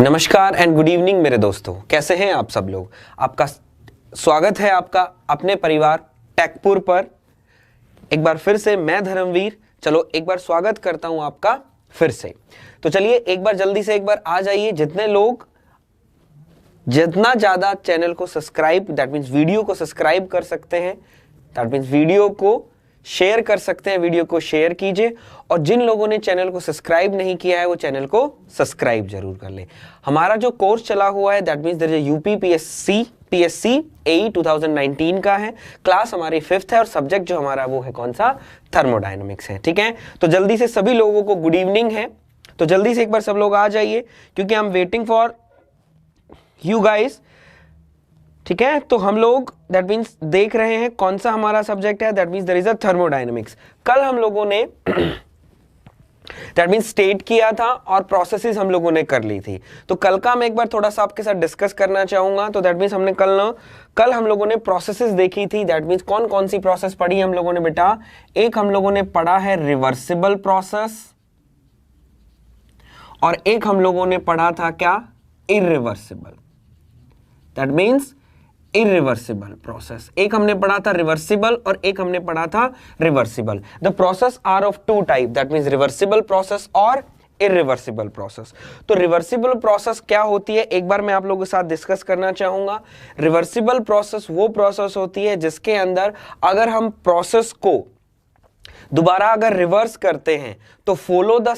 नमस्कार and good evening मेरे दोस्तों, कैसे हैं आप सब लोग। आपका स्वागत है आपका अपने परिवार टेकपुर पर। एक बार फिर से मैं धर्मवीर, चलो एक बार स्वागत करता हूं आपका फिर से। तो चलिए एक बार जल्दी से एक बार आ जाइए। जितने लोग जितना ज्यादा चैनल को सब्सक्राइब, दैट मीन्स वीडियो को सब्सक्राइब कर सकते हैं, दैट मीन्स वीडियो को शेयर कर सकते हैं, वीडियो को शेयर कीजिए। और जिन लोगों ने चैनल को सब्सक्राइब नहीं किया है वो चैनल को सब्सक्राइब जरूर कर लें। हमारा जो कोर्स चला हुआ है that means there is UP PSC AE 2019 का है। क्लास हमारी 5th है और सब्जेक्ट जो हमारा वो है कौन सा, थर्मोडायनेमिक्स है। ठीक है, तो जल्दी से सभी लोगों को गुड इवनिंग है। तो जल्दी से एक बार सब लोग आ जाइए क्योंकि I am waiting for you guys. ठीक है, तो हम लोग दैट मीन्स देख रहे हैं कौन सा हमारा सब्जेक्ट है, that means there is a thermodynamics. कल हम लोगों ने दैट मीन्स स्टेट किया था और प्रोसेसेस हम लोगों ने कर ली थी। तो कल का मैं एक बार थोड़ा सा आपके साथ डिस्कस करना चाहूंगा। तो दैट मीन्स हमने कल हम लोगों ने प्रोसेसेस देखी थी। दैट मीन्स कौन कौन सी प्रोसेस पढ़ी हम लोगों ने बेटा। एक हम लोगों ने पढ़ा है रिवर्सिबल प्रोसेस और एक हम लोगों ने पढ़ा था क्या, irreversible. That means irreversible process. एक हमने पढ़ा था रिवर्सिबल और एक हमने पढ़ा था reversible. The process are of two type, that means reversible process और इरिवर्सिबल प्रोसेस। तो रिवर्सिबल प्रोसेस क्या होती है एक बार मैं आप लोगों के साथ डिस्कस करना चाहूंगा। रिवर्सिबल प्रोसेस वो प्रोसेस होती है जिसके अंदर अगर हम प्रोसेस को दोबारा अगर रिवर्स करते हैं तो follow the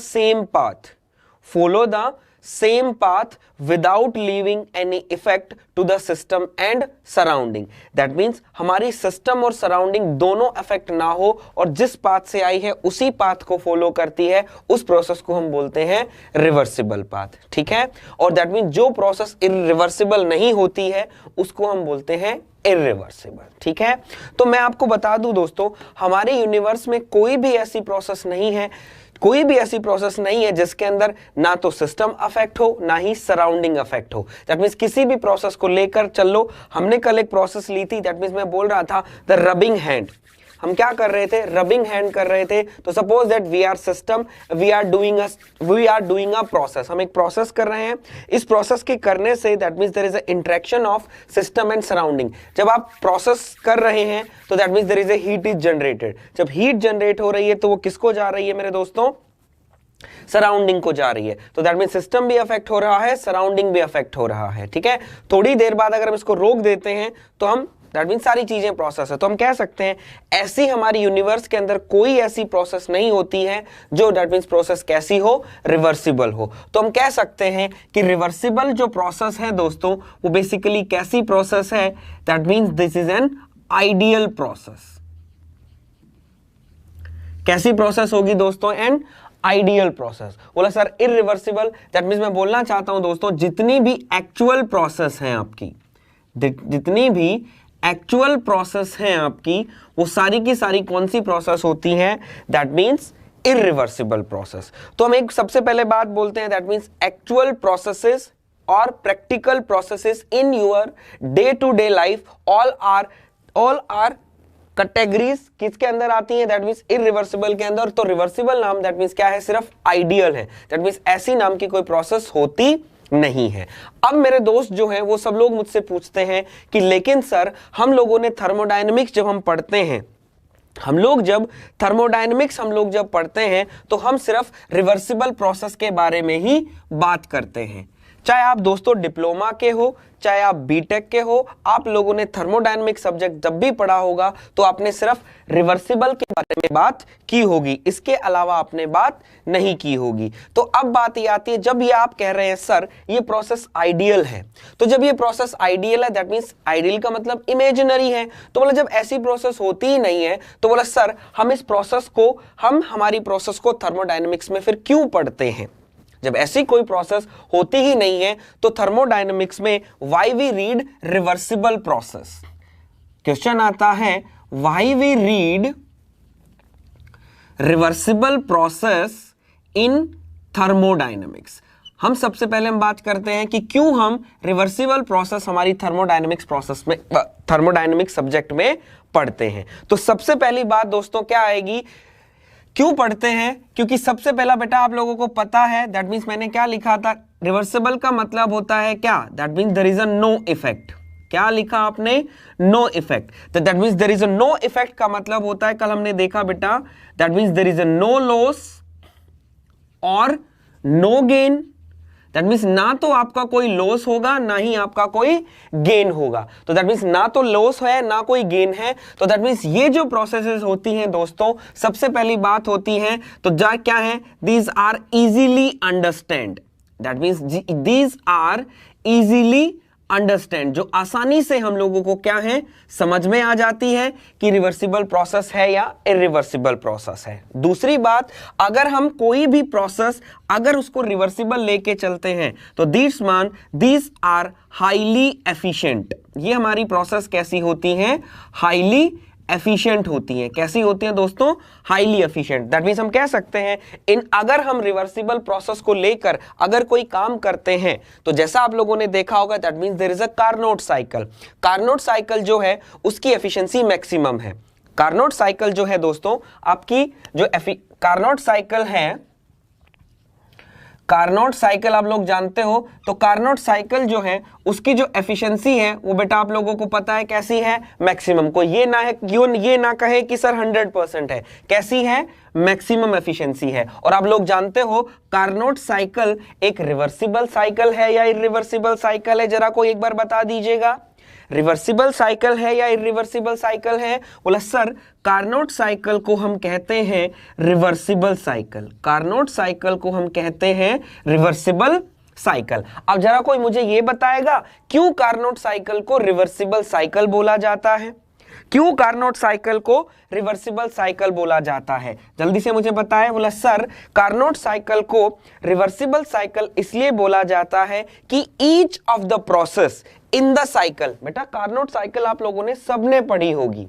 same path without leaving any effect to the system and surrounding. That means हमारी सिस्टम और सराउंडिंग दोनों अफेक्ट ना हो और जिस पाथ से आई है उसी पाथ को फॉलो करती है, उस प्रोसेस को हम बोलते हैं रिवर्सिबल पाथ। ठीक है, और दैट मीन्स जो प्रोसेस इरिवर्सिबल नहीं होती है उसको हम बोलते हैं इरिवर्सिबल। ठीक है, तो मैं आपको बता दूं दोस्तों, हमारे यूनिवर्स में कोई भी ऐसी प्रोसेस नहीं है जिसके अंदर ना तो सिस्टम अफेक्ट हो ना ही सराउंडिंग अफेक्ट हो। दैट मीन्स किसी भी प्रोसेस को लेकर चलो। हमने कल एक प्रोसेस ली थी, दैट मीन्स मैं बोल रहा था द रबिंग हैंड। हम क्या कर रहे थे, रबिंग हैंड कर रहे थे। तो suppose that we are system, we are doing a process. हम एक प्रोसेस कर रहे हैं। इस प्रोसेस के करने से that means there is a interaction of system and surrounding. जब आप प्रोसेस कर रहे हैं तो that means there is a heat is generated. जब हीट जनरेट हो रही है तो वो किसको जा रही है मेरे दोस्तों, सराउंडिंग को जा रही है। तो दैट मीन सिस्टम भी अफेक्ट हो रहा है, सराउंडिंग भी अफेक्ट हो रहा है। ठीक है, थोड़ी देर बाद अगर हम इसको रोक देते हैं तो हम दैट मीन सारी चीजें प्रोसेस है। तो हम कह सकते हैं ऐसी हमारी यूनिवर्स के अंदर कोई ऐसी प्रोसेस नहीं होती है जो दैट मीन्स प्रोसेस कैसी हो, रिवर्सिबल हो। तो हम कह सकते हैं कि रिवर्सिबल जो प्रोसेस है दोस्तों वो बेसिकली कैसी प्रोसेस है, that means this is an ideal process. कैसी प्रोसेस होगी दोस्तों, एंड आइडियल प्रोसेस। बोला सर इरिवर्सिबल, दैट मीन्स मैं बोलना चाहता हूं दोस्तों जितनी भी एक्चुअल प्रोसेस हैं आपकी, जितनी भी एक्चुअल प्रोसेस हैं आपकी, वो सारी की सारी कौन सी प्रोसेस होती हैं, दैट मीन्स इरिवर्सिबल प्रोसेस। तो हम एक सबसे पहले बात बोलते हैं दैट मीन्स एक्चुअल प्रोसेसेस और practical processes in your day to day life all are categories किसके अंदर आती हैं, दैट मीन्स इरिवर्सिबल के अंदर। तो रिवर्सिबल नाम दैट मीन्स क्या है, सिर्फ आइडियल है। दैट मीन्स ऐसी नाम की कोई प्रोसेस होती नहीं है। अब मेरे दोस्त जो हैं वो सब लोग मुझसे पूछते हैं कि लेकिन सर हम लोगों ने थर्मोडायनेमिक्स जब हम पढ़ते हैं, जब थर्मोडायनेमिक्स पढ़ते हैं तो हम सिर्फ रिवर्सिबल प्रोसेस के बारे में ही बात करते हैं। चाहे आप दोस्तों डिप्लोमा के हो, चाहे आप बीटेक के हो, आप लोगों ने थर्मोडायनेमिक सब्जेक्ट जब भी पढ़ा होगा तो आपने सिर्फ रिवर्सिबल के बारे में बात की होगी, इसके अलावा आपने बात नहीं की होगी। तो अब बात ये आती है, जब ये आप कह रहे हैं सर ये प्रोसेस आइडियल है, तो जब ये प्रोसेस आइडियल है दैट मीन्स आइडियल का मतलब इमेजिनरी है। तो बोला जब ऐसी प्रोसेस होती ही नहीं है तो बोला सर हमारी प्रोसेस को थर्मोडायनेमिक्स में फिर क्यों पढ़ते हैं। जब ऐसी कोई प्रोसेस होती ही नहीं है तो थर्मोडायनेमिक्स में why we read reversible process. Question आता है why we read reversible process in thermodynamics. हम सबसे पहले हम बात करते हैं कि क्यों हम रिवर्सिबल प्रोसेस हमारी थर्मोडायनेमिक्स सब्जेक्ट में पढ़ते हैं। तो सबसे पहली बात दोस्तों क्या आएगी क्यों पढ़ते हैं? क्योंकि सबसे पहला बेटा आप लोगों को पता है, दैट मीन्स मैंने क्या लिखा था, रिवर्सिबल का मतलब होता है क्या, that means there is a no effect. क्या लिखा आपने? No effect. तो that means there is a no effect का मतलब होता है, कल हमने देखा बेटा, that means there is a no loss और नो गेन। दैट मीन्स ना तो आपका कोई लॉस होगा ना ही आपका कोई गेन होगा। तो दैट मीन्स ना तो लॉस है ना कोई गेन है। तो दैट मीन्स ये जो प्रोसेसेस होती हैं दोस्तों, सबसे पहली बात होती है तो क्या है, these are easily understand. That means these are easily understand, जो आसानी से हम लोगों को क्या है, समझ में आ जाती है कि रिवर्सिबल प्रोसेस है या इरिवर्सिबल प्रोसेस है। दूसरी बात, अगर हम कोई भी प्रोसेस अगर उसको रिवर्सिबल लेके चलते हैं तो दीज आर हाईली एफिशिएंट। ये हमारी प्रोसेस कैसी होती है? हाईली एफिशिएंट होती है। कैसी होती है दोस्तों? Highly efficient. दैट मीन्स हम कह सकते हैं अगर हम रिवर्सिबल प्रोसेस को लेकर अगर कोई काम करते हैं तो जैसा आप लोगों ने देखा होगा, that means there is a Carnot cycle. Carnot cycle जो है उसकी एफिशिएंसी मैक्सिमम है। कार्नोट साइकिल जो है दोस्तों, आपकी जो कार्नोट साइकिल है, कार्नोट साइकिल आप लोग जानते हो, तो कार्नोट साइकिल जो है उसकी जो एफिशिएंसी है वो बेटा आप लोगों को पता है कैसी है? मैक्सिमम। को ये ना कहे कि सर 100% है, कैसी है? मैक्सिमम एफिशिएंसी है। और आप लोग जानते हो कार्नोट साइकिल एक रिवर्सिबल साइकिल है या इरिवर्सिबल साइकिल है? जरा कोई एक बार बता दीजिएगा, रिवर्सिबल साइकिल है या इरिवर्सिबल साइकिल है? बोला सर कार्नोट साइकिल को हम कहते हैं रिवर्सिबल साइकिल। कार्नोट साइकिल को हम कहते हैं रिवर्सिबल साइकिल। अब जरा कोई मुझे ये बताएगा क्यों कार्नोट साइकिल को रिवर्सिबल साइकिल बोला जाता है? क्यों कार्नोट साइकिल को रिवर्सिबल साइकिल बोला जाता है? जल्दी से मुझे बताएं। बोला सर कार्नोट साइकिल को रिवर्सिबल साइकिल इसलिए बोला जाता है कि each of the process in the cycle. बेटा कार्नोट साइकिल आप लोगों ने सबने पढ़ी होगी,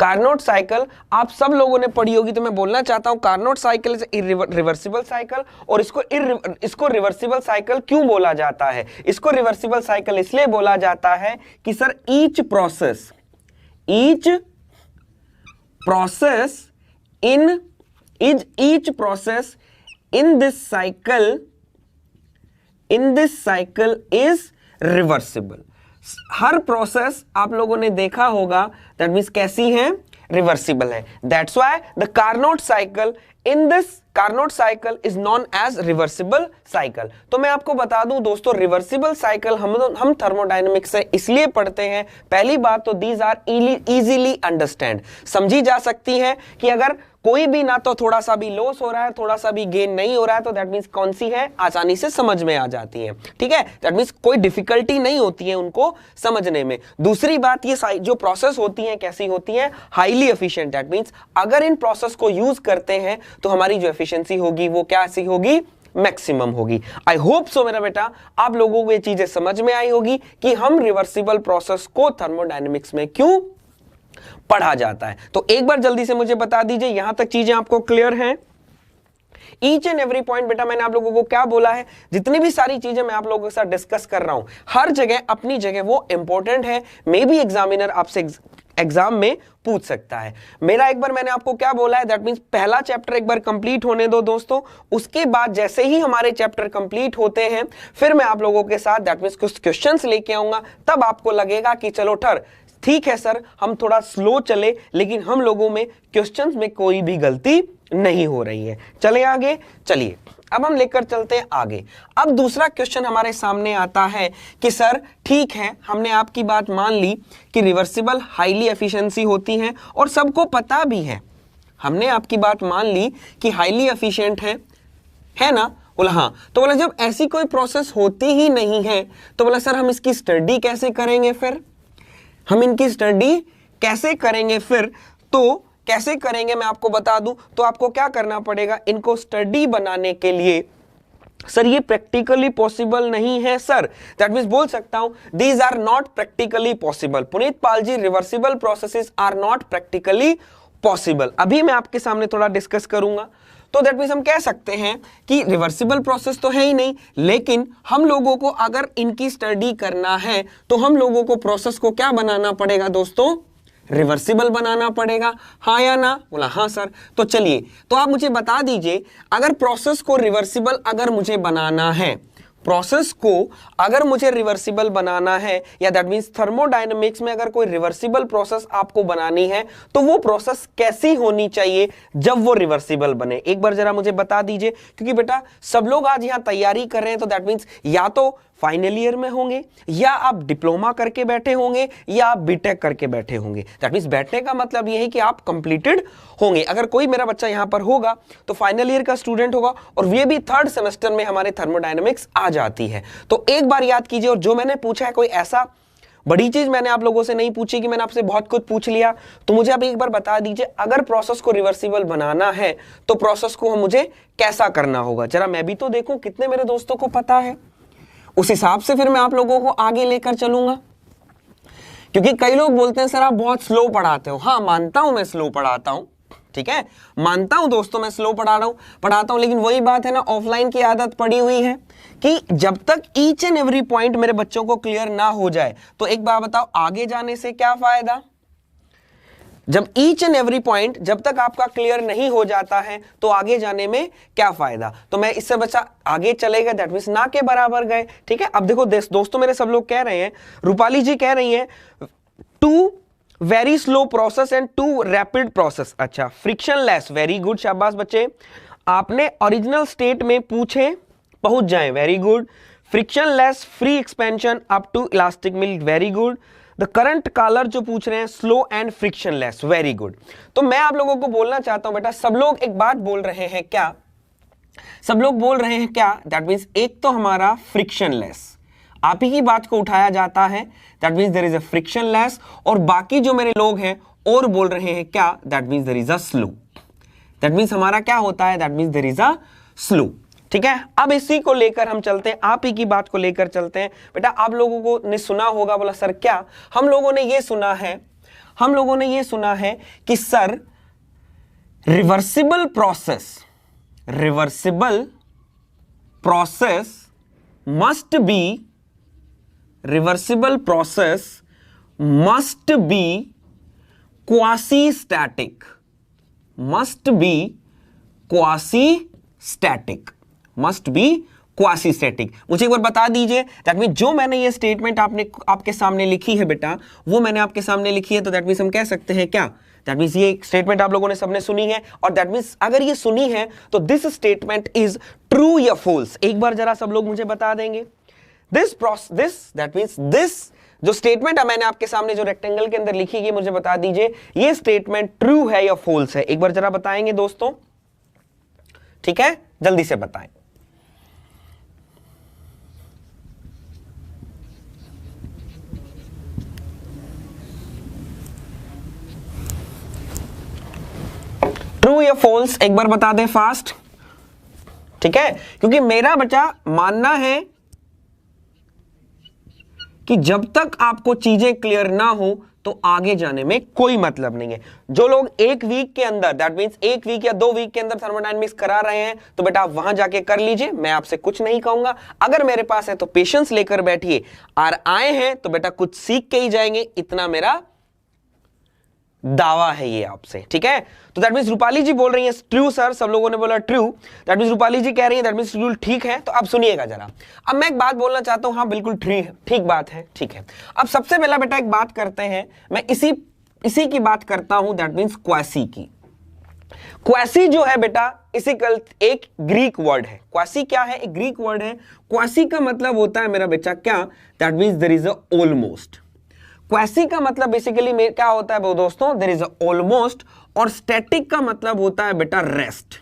कार्नोट साइकिल आप सब लोगों ने पढ़ी होगी। तो मैं बोलना चाहता हूं Carnot cycle is reversible cycle. और इसको रिवर्सिबल साइकिल क्यों बोला जाता है? इसको रिवर्सिबल साइकिल इसलिए बोला जाता है कि sir each process in this cycle is reversible। Her process आप लोगों ने देखा होगा, दैट मीन्स कैसी है? रिवर्सिबल है। That's why the Carnot cycle in this Carnot cycle is known as reversible cycle. तो मैं आपको बता दूं दोस्तों, रिवर्सिबल साइकिल हम थर्मोडायनेमिक्स से इसलिए पढ़ते हैं, पहली बात तो दीज आर इजीली अंडरस्टैंड, समझी जा सकती है कि अगर कोई भी ना तो थोड़ा सा भी लॉस हो रहा है, थोड़ा सा भी गेन नहीं हो रहा है, तो दैट मीन्स कौन सी है? आसानी से समझ में आ जाती है। ठीक है, दैट मीन्स कोई डिफिकल्टी नहीं होती है उनको समझने में। दूसरी बात, ये जो प्रोसेस होती है कैसी होती है? Highly efficient. दैट मीन्स अगर इन प्रोसेस को यूज करते हैं तो हमारी जो एफिशिएंसी होगी वो कैसी होगी? मैक्सिमम होगी। आई होप सो मेरा बेटा आप लोगों को ये चीजें समझ में आई होगी कि हम रिवर्सिबल प्रोसेस को थर्मोडायनेमिक्स में क्यों पढ़ा जाता है। तो एक बार जल्दी से मुझे बता दीजिए, यहां तक चीजें आपको क्लियर हैं? ईच एंड एवरी पॉइंट बेटा मैंने आप लोगों को क्या बोला है, जितनी भी सारी चीजें मैं आप लोगों के साथ डिस्कस कर रहा हूं, हर जगह अपनी जगह वो इंपॉर्टेंट है। मे बी एग्जामिनर आपसे एग्जाम में पूछ सकता है। मेरा एक बार मैंने आपको क्या बोला है, दैट मींस पहला चैप्टर एक बार कंप्लीट होने दो दोस्तों, उसके बाद जैसे ही हमारे चैप्टर कंप्लीट होते हैं फिर मैं आप लोगों के साथ दैट मींस कुछ क्वेश्चंस लेके आऊंगा। तब आपको लगेगा कि चलो ठीक है सर, हम थोड़ा स्लो चले लेकिन हम लोगों में क्वेश्चंस में कोई भी गलती नहीं हो रही है। चले आगे, चलिए अब हम लेकर चलते हैं आगे। अब दूसरा क्वेश्चन हमारे सामने आता है कि सर ठीक है, हमने आपकी बात मान ली कि रिवर्सिबल हाईली एफिशिएंसी होती है और सबको पता भी है, हमने आपकी बात मान ली कि हाईली एफिशिएंट है ना? बोला हाँ। तो बोला जब ऐसी कोई प्रोसेस होती ही नहीं है तो बोला सर हम इसकी स्टडी कैसे करेंगे? फिर हम इनकी स्टडी कैसे करेंगे? फिर तो कैसे करेंगे मैं आपको बता दूं। तो आपको क्या करना पड़ेगा, इनको स्टडी बनाने के लिए सर ये प्रैक्टिकली पॉसिबल नहीं है सर, दैट मींस बोल सकता हूं these are not practically possible. Puneet Pal ji, reversible processes are not practically possible. अभी मैं आपके सामने थोड़ा डिस्कस करूंगा। तो दैट मींस हम कह सकते हैं कि रिवर्सिबल प्रोसेस तो है ही नहीं, लेकिन हम लोगों को अगर इनकी स्टडी करना है तो हम लोगों को प्रोसेस को क्या बनाना पड़ेगा दोस्तों? रिवर्सिबल बनाना पड़ेगा, हाँ या ना? बोला हाँ सर। तो चलिए, तो आप मुझे बता दीजिए, अगर प्रोसेस को रिवर्सिबल अगर मुझे बनाना है, प्रोसेस को अगर मुझे रिवर्सिबल बनाना है, या दैट मींस थर्मोडायनेमिक्स में अगर कोई रिवर्सिबल प्रोसेस आपको बनानी है, तो वो प्रोसेस कैसी होनी चाहिए जब वो रिवर्सिबल बने? एक बार जरा मुझे बता दीजिए, क्योंकि बेटा सब लोग आज यहां तैयारी कर रहे हैं, तो दैट मींस या तो फाइनल ईयर में होंगे, या आप डिप्लोमा करके बैठे होंगे, या आप बीटेक करके बैठे होंगे। दैट मींस बैठने का मतलब यह है कि आप कंप्लीटेड होंगे। अगर कोई मेरा बच्चा यहां पर होगा तो फाइनल ईयर का स्टूडेंट होगा, और ये भी 3rd सेमेस्टर में हमारे थर्मोडायनेमिक्स आ जाती है। तो एक बार याद कीजिए, और जो मैंने पूछा है कोई ऐसा बड़ी चीज मैंने आप लोगों से नहीं पूछी कि मैंने आपसे बहुत कुछ पूछ लिया। तो मुझे आप एक बार बता दीजिए, अगर प्रोसेस को रिवर्सिबल बनाना है तो प्रोसेस को मुझे कैसा करना होगा? जरा मैं भी तो देखूं कितने मेरे दोस्तों को पता है, उस हिसाब से फिर मैं आप लोगों को आगे लेकर चलूंगा। क्योंकि कई लोग बोलते हैं सर आप बहुत स्लो पढ़ाते हो। हाँ, मानता हूं मैं स्लो पढ़ाता हूं, ठीक है, मानता हूं दोस्तों मैं स्लो पढ़ाता हूं, लेकिन वही बात है ना, ऑफलाइन की आदत पड़ी हुई है कि जब तक ईच एंड एवरी पॉइंट मेरे बच्चों को क्लियर ना हो जाए, तो एक बात बताओ, आगे जाने से क्या फायदा? जब ईच एंड एवरी पॉइंट जब तक आपका क्लियर नहीं हो जाता है, तो आगे जाने में क्या फायदा? तो मैं इससे बच्चा आगे चलेगा, दैट मींस ना के बराबर गए, ठीक है। अब देखो दोस्तों, मेरे सब लोग कह रहे हैं, रूपाली जी कह रही हैं, 2 very slow process and 2 rapid process. अच्छा, फ्रिक्शनलेस, वेरी गुड, शाबाश बच्चे। आपने ओरिजिनल स्टेट में पूछे पहुंच जाए, very good. Frictionless, free expansion up to elastic milk, very good. The current caller जो पूछ रहे हैं, slow and frictionless, very good. तो मैं आप लोगों को बोलना चाहता हूं बेटा, सब लोग एक बात बोल रहे हैं क्या? सब लोग बोल रहे हैं क्या? दैट मींस एक तो हमारा फ्रिक्शनलेस, आप ही की बात को उठाया जाता है, that means there is a frictionless, और बाकी जो मेरे लोग हैं और बोल रहे हैं क्या? That means there is a slow. That means हमारा क्या होता है? That means there is a slow, ठीक है। अब इसी को लेकर हम चलते हैं, आप ही की बात को लेकर चलते हैं। बेटा आप लोगों को ने सुना होगा, बोला सर क्या? हम लोगों ने ये सुना है कि sir reversible process must B quasi static, मुझे एक बार बता दीजिए, दैट मीन जो मैंने ये स्टेटमेंट आपके सामने लिखी है बेटा, वो मैंने आपके सामने लिखी है, तो दैट मीन्स हम कह सकते हैं क्या? दैट मीन्स ये स्टेटमेंट आप लोगों ने सबने सुनी है, और दैट मीन्स अगर ये सुनी है तो दिस स्टेटमेंट इज ट्रू या फॉल्स? एक बार जरा सब लोग मुझे बता देंगे। दिस जो स्टेटमेंट है मैंने आपके सामने जो रेक्टेंगल के अंदर लिखी है, मुझे बता दीजिए ये स्टेटमेंट ट्रू है या फॉल्स है? एक बार जरा बताएंगे दोस्तों, ठीक है, जल्दी से बताएं। ट्रू या फॉल्स एक बार बता दें फास्ट, ठीक है, क्योंकि मेरा बच्चा मानना है कि जब तक आपको चीजें क्लियर ना हो तो आगे जाने में कोई मतलब नहीं है। जो लोग 1 वीक के अंदर, दैट मींस 1 वीक या 2 वीक के अंदर थर्मोडायनेमिक्स करा रहे हैं, तो बेटा आप वहां जाके कर लीजिए, मैं आपसे कुछ नहीं कहूंगा। अगर मेरे पास है तो पेशेंस लेकर बैठिए, और आए हैं तो बेटा कुछ सीख के ही जाएंगे, इतना मेरा दावा है ये आपसे, ठीक है। तो दैट मींस रूपाली जी बोल रही है ट्रू सर, सब लोगों ने बोला ट्रू, दैट मींस रूपाली जी कह रही है दैट मींस ट्रू, ठीक है। तो अब सुनिएगा जरा, अब मैं एक बात बोलना चाहता हूं, हाँ बिल्कुल ठीक बात है, ठीक है। अब सबसे पहला बेटा एक बात करते हैं, मैं इसी की बात करता हूं, दैट मींस क्वासी की। क्वासी जो है बेटा, इसी कल एक ग्रीक वर्ड है। क्वासी क्या है? एक ग्रीक वर्ड है। क्वासी का मतलब होता है मेरा बच्चा क्या? That means there is a almost. Quasi का मतलब बेसिकली क्या होता है दोस्तों? There is a almost. और स्टैटिक का मतलब होता है बेटा रेस्ट।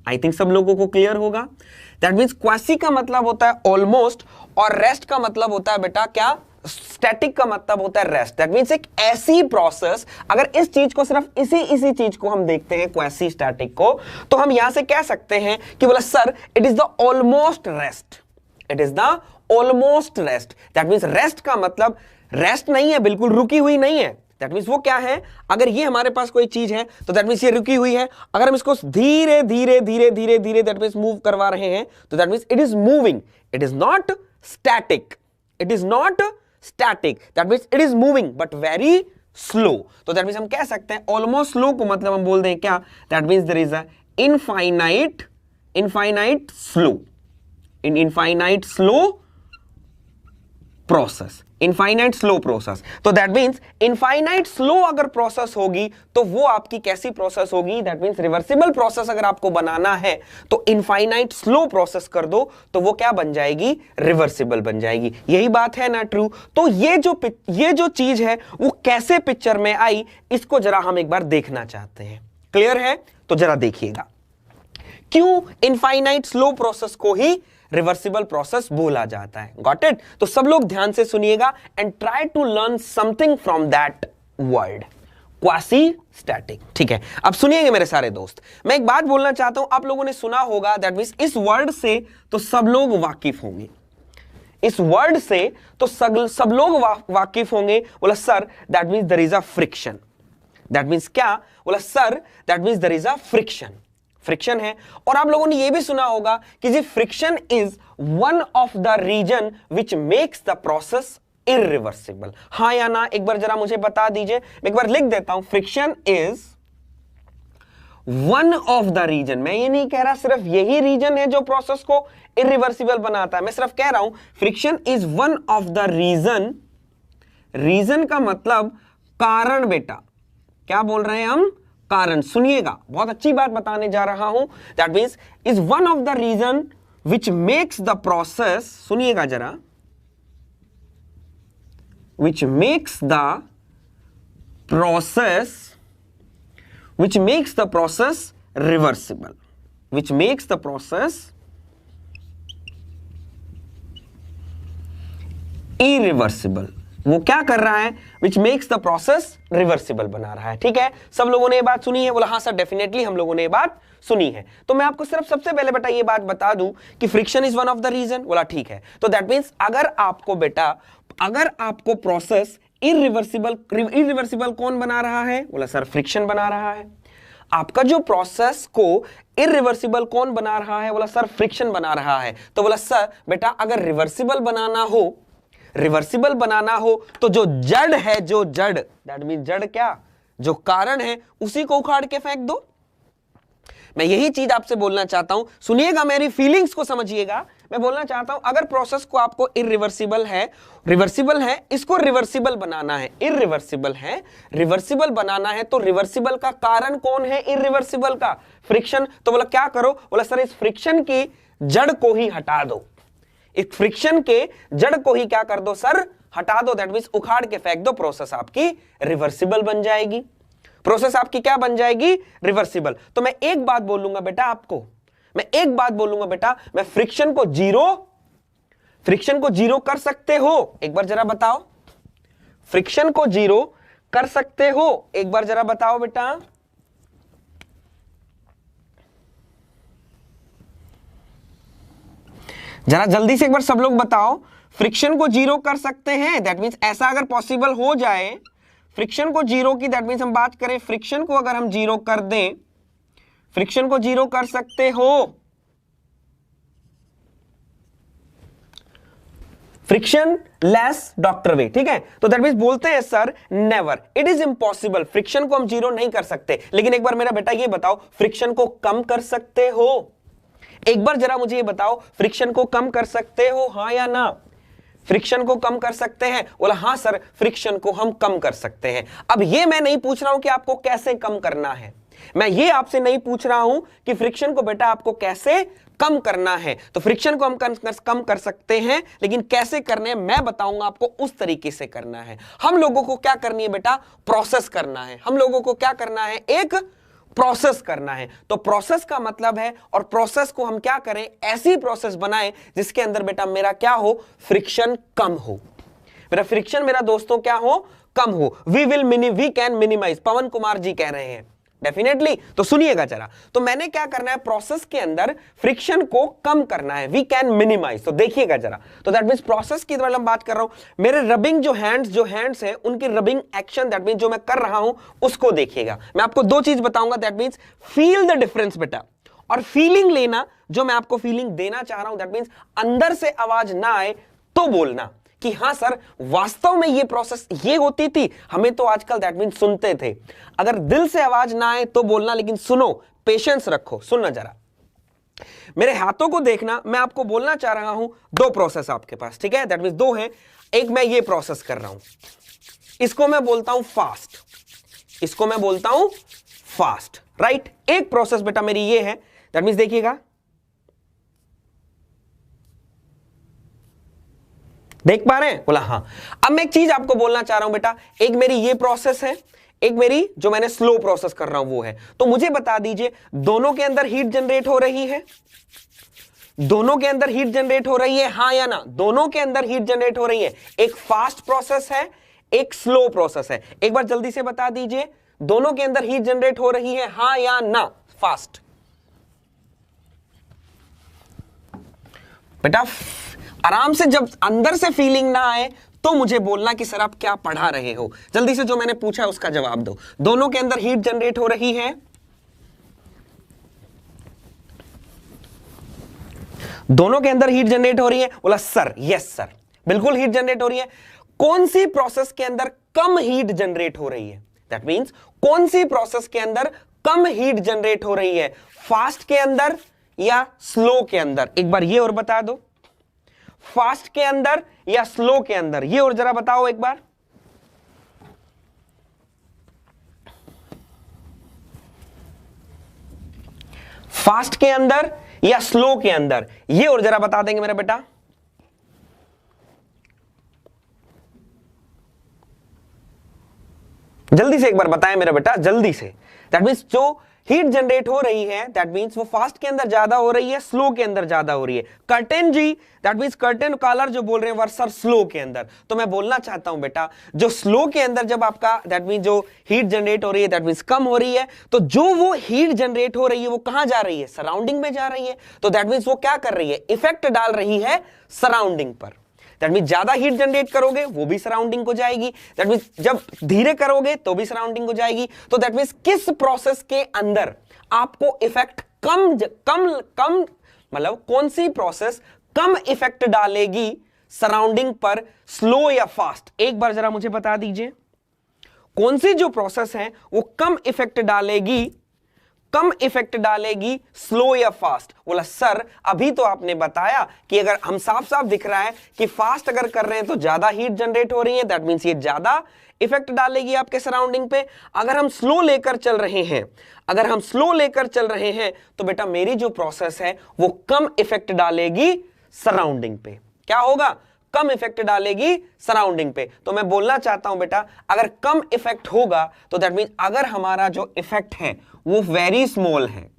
आई थिंक सब लोगों को क्लियर होगा। दैट मींस क्वासी का मतलब होता है ऑलमोस्ट, और रेस्ट का मतलब होता है बेटा क्या? स्टैटिक का मतलब होता है रेस्ट। दैट मींस एक ऐसी प्रोसेस, अगर इस चीज को सिर्फ इसी चीज को हम देखते हैं क्वासी स्टैटिक को, तो हम यहां से कह सकते हैं कि बोला sir it is the almost rest, it is the almost rest. That means rest का मतलब रेस्ट नहीं है, बिल्कुल रुकी हुई नहीं है। दैट मींस वो क्या है? अगर ये हमारे पास कोई चीज है तो दैट मींस ये रुकी हुई है। अगर हम इसको धीरे धीरे दैट मींस मूव करवा रहे हैं तो that means it is moving, it is not static, it is not static. That means it is moving but very slow. तो दैट मीन्स हम कह सकते हैं ऑलमोस्ट स्लो को मतलब हम बोल दें क्या, that means there is a infinite slow, infinite slow process, infinite slow process. तो दैट मीन्स इनफाइनाइट स्लो अगर प्रोसेस होगी तो वो आपकी कैसी प्रोसेस होगी, दैट मीन्स रिवर्सिबल प्रोसेस अगर आपको बनाना है तो इनफाइनाइट स्लो प्रोसेस कर दो तो वो क्या बन जाएगी, रिवर्सिबल बन जाएगी। यही बात है ना, ट्रू। तो ये जो चीज है वो कैसे पिक्चर में आई, इसको जरा हम एक बार देखना चाहते हैं। क्लियर है? तो जरा देखिएगा क्यों इनफाइनाइट स्लो प्रोसेस को ही रिवर्सिबल प्रोसेस बोला जाता है। Got it? तो सब लोग ध्यान से सुनिएगा and try to learn something from that word, quasi static. ठीक है, अब सुनिएगा मेरे सारे दोस्त, मैं एक बात बोलना चाहता हूं, आप लोगों ने सुना होगा, दैट मीन्स इस वर्ड से तो सब लोग वाकिफ होंगे, इस वर्ड से तो सब लोग वाकिफ होंगे। बोला sir that means there is a friction. That means क्या? बोला sir that means there is a friction, friction है। और आप लोगों ने यह भी सुना होगा कि जी friction is one of the reason which makes the process irreversible. हाँ या ना, एक बार जरा मुझे बता दीजिए। मैं एक बार लिख देता हूं, friction is one of the reason. मैं ये नहीं कह रहा सिर्फ यही रीजन है जो प्रोसेस को इरिवर्सिबल बनाता है, मैं सिर्फ कह रहा हूं friction is one of the reason. Reason का मतलब कारण बेटा, क्या बोल रहे हैं हम? कारण। सुनिएगा, बहुत अच्छी बात बताने जा रहा हूं। That means is one of the reason which makes the process, सुनिएगा जरा, which makes the process reversible, which makes the process irreversible। वो क्या कर रहा है? which makes the process reversible बना रहा है। ठीक है, सब लोगों ने ये बात सुनी है? बोला हाँ सर डेफिनेटली हम लोगों ने ये बात सुनी है। तो मैं आपको सिर्फ सबसे पहले बेटा ये बात बता दूं कि friction is one of the reason. बोला ठीक है, तो दैट मीन्स अगर आपको प्रोसेस इरिवर्सिबल कौन बना रहा है? बोला सर फ्रिक्शन बना रहा है। आपका जो प्रोसेस को इरिवर्सिबल कौन बना रहा है? बोला सर फ्रिक्शन बना रहा है। तो बोला सर बेटा अगर रिवर्सिबल बनाना हो तो जो जड़ है, जो जड़, दैट मीन जड़ क्या, जो कारण है, उसी को उखाड़ के फेंक दो। मैं यही चीज आपसे बोलना चाहता हूं, सुनिएगा, मेरी फीलिंग्स को समझिएगा। मैं बोलना चाहता हूं अगर प्रोसेस को आपको रिवर्सिबल है, इसको रिवर्सिबल बनाना है, रिवर्सिबल बनाना है, तो रिवर्सिबल का कारण कौन है? इरिवर्सिबल का फ्रिक्शन। तो बोला क्या करो? बोला सर इस फ्रिक्शन की जड़ को ही हटा दो, इस फ्रिक्शन के जड़ को ही क्या कर दो सर? हटा दो। दैट मींस उखाड़ के फेंक दो, प्रोसेस आपकी रिवर्सिबल बन जाएगी। प्रोसेस आपकी क्या बन जाएगी? रिवर्सिबल। तो मैं एक बात बोलूंगा बेटा आपको, मैं फ्रिक्शन को जीरो कर सकते हो? एक बार जरा बताओ, फ्रिक्शन को जीरो कर सकते हो? एक बार जरा बताओ बेटा। जरा जल्दी से एक बार सब लोग बताओ, फ्रिक्शन को जीरो कर सकते हैं? दैट मींस ऐसा अगर पॉसिबल हो जाए फ्रिक्शन को जीरो की, दैट मींस हम बात करें फ्रिक्शन को अगर हम जीरो कर दें, फ्रिक्शन को जीरो कर सकते हो? फ्रिक्शन लेस डॉक्टर वे, ठीक है। तो दैट मींस बोलते हैं sir never, it is impossible, friction को हम जीरो नहीं कर सकते। लेकिन एक बार मेरा बेटा ये बताओ, फ्रिक्शन को कम कर सकते हो? एक बार जरा मुझे ये बताओ, फ्रिक्शन को कम कर सकते हो, हाँ या ना? फ्रिक्शन को कम कर सकते हैं? बोला हाँ सर फ्रिक्शन को हम कम कर सकते हैं। अब ये मैं नहीं पूछ रहा हूं कि आपको कैसे कम करना है, मैं ये आपसे नहीं पूछ रहा हूं कि फ्रिक्शन को बेटा आपको कैसे कम करना है। तो फ्रिक्शन को हम कम कर सकते हैं, लेकिन कैसे करने हैं मैं बताऊंगा आपको, उस तरीके से करना है। हम लोगों को क्या करनी है बेटा? प्रोसेस करना है। हम लोगों को क्या करना है? एक प्रोसेस करना है। तो प्रोसेस का मतलब है, और प्रोसेस को हम क्या करें? ऐसी प्रोसेस बनाएं जिसके अंदर बेटा मेरा क्या हो? फ्रिक्शन कम हो। मेरा फ्रिक्शन मेरा दोस्तों क्या हो? कम हो। वी कैन मिनिमाइज, पवन कुमार जी कह रहे हैं डेफिनेटली। तो सुनिएगा जरा, तो मैंने क्या करना है? प्रोसेस के अंदर फ्रिक्शन को कम करना है, वी कैन मिनिमाइज। तो देखिएगा जरा, तो दैट मींस प्रोसेस की तरह हम बात कर रहा हूं। मेरे रबिंग जो हैंड्स हैं उनकी रबिंग एक्शन, दैट मींस जो मैं कर रहा हूं उसको देखिएगा। मैं आपको दो चीज बताऊंगा, that means feel the difference बेटा, और फीलिंग लेना, जो मैं आपको फीलिंग देना चाह रहा हूं, दैट मींस अंदर से आवाज ना आए तो बोलना कि हाँ सर वास्तव में ये प्रोसेस ये होती थी, हमें तो आजकल दैट मीन सुनते थे। अगर दिल से आवाज ना आए तो बोलना, लेकिन सुनो, पेशेंस रखो। सुनना जरा, मेरे हाथों को देखना, मैं आपको बोलना चाह रहा हूं दो प्रोसेस आपके पास, ठीक है, दैट मीन दो हैं। एक मैं ये प्रोसेस कर रहा हूं, इसको मैं बोलता हूं फास्ट, इसको मैं बोलता हूं फास्ट, राइट। एक प्रोसेस बेटा मेरी ये है, दैट मीन देखिएगा, देख पा रहे हैं? बोला हाँ। अब मैं एक चीज आपको बोलना चाह रहा हूं बेटा, एक मेरी ये प्रोसेस है, एक मेरी जो मैंने स्लो प्रोसेस कर रहा हूं वो है। तो मुझे बता दीजिए दोनों के अंदर हीट जनरेट हो रही है, दोनों के अंदर हीट जनरेट हो रही है, हाँ या ना? दोनों के अंदर हीट जनरेट हो रही है। एक फास्ट प्रोसेस है, एक स्लो प्रोसेस है। एक बार जल्दी से बता दीजिए, दोनों के अंदर हीट जनरेट हो रही है, हाँ या ना? फास्ट बेटा, आराम से, जब अंदर से फीलिंग ना आए तो मुझे बोलना कि सर आप क्या पढ़ा रहे हो। जल्दी से जो मैंने पूछा उसका जवाब दो। दोनों के अंदर हीट जनरेट हो रही है, दोनों के अंदर हीट जनरेट हो रही है। बोला सर यस सर, बिल्कुल हीट जनरेट हो रही है। कौन सी प्रोसेस के अंदर कम हीट जनरेट हो रही है? दैट मींस कौन सी प्रोसेस के अंदर कम हीट जनरेट हो रही है, फास्ट के अंदर या स्लो के अंदर? एक बार ये और बता दो, फास्ट के अंदर या स्लो के अंदर, ये और जरा बताओ एक बार। फास्ट के अंदर या स्लो के अंदर, ये और जरा बता देंगे मेरा बेटा। जल्दी से एक बार बताएं मेरा बेटा, जल्दी से। दैट मींस जो हीट जनरेट हो रही है, दैट मींस वो फास्ट के अंदर ज्यादा हो रही है, स्लो के अंदर ज्यादा हो रही है। Curtain ji, that means curtain caller जो बोल रहे हैं सर स्लो के अंदर। तो मैं बोलना चाहता हूं बेटा, जो स्लो के अंदर जब आपका दैट मींस जो हीट जनरेट हो रही है, दैट मींस कम हो रही है, तो जो वो हीट जनरेट हो रही है वो कहां जा रही है? सराउंडिंग में जा रही है। तो दैट मींस वो क्या कर रही है? इफेक्ट डाल रही है सराउंडिंग पर। दैट मींस ज्यादा हीट जनरेट करोगे वो भी सराउंडिंग को जाएगी, दैट मींस जब धीरे करोगे तो भी सराउंडिंग को जाएगी। तो दैट मींस किस प्रोसेस के अंदर आपको इफेक्ट कम कम कम, मतलब कौन सी प्रोसेस कम इफेक्ट डालेगी सराउंडिंग पर, स्लो या फास्ट? एक बार जरा मुझे बता दीजिए, कौन सी जो प्रोसेस है वो कम इफेक्ट डालेगी, कम इफेक्ट डालेगी, स्लो या फास्ट? बोला सर अभी तो आपने बताया कि अगर हम साफ साफ दिख रहा है कि फास्ट अगर कर रहे हैं तो ज्यादा हीट जनरेट हो रही है, दैट मींस ये ज्यादा इफेक्ट डालेगी आपके सराउंडिंग पे। अगर हम स्लो लेकर चल रहे हैं, अगर हम स्लो लेकर चल रहे हैं तो बेटा मेरी जो प्रोसेस है वो कम इफेक्ट डालेगी सराउंडिंग पे। क्या होगा? कम इफेक्ट डालेगी सराउंडिंग पे। तो मैं बोलना चाहता हूं बेटा, अगर कम इफेक्ट होगा तो दैट मीन अगर हमारा जो इफेक्ट है वो वेरी स्मॉल है,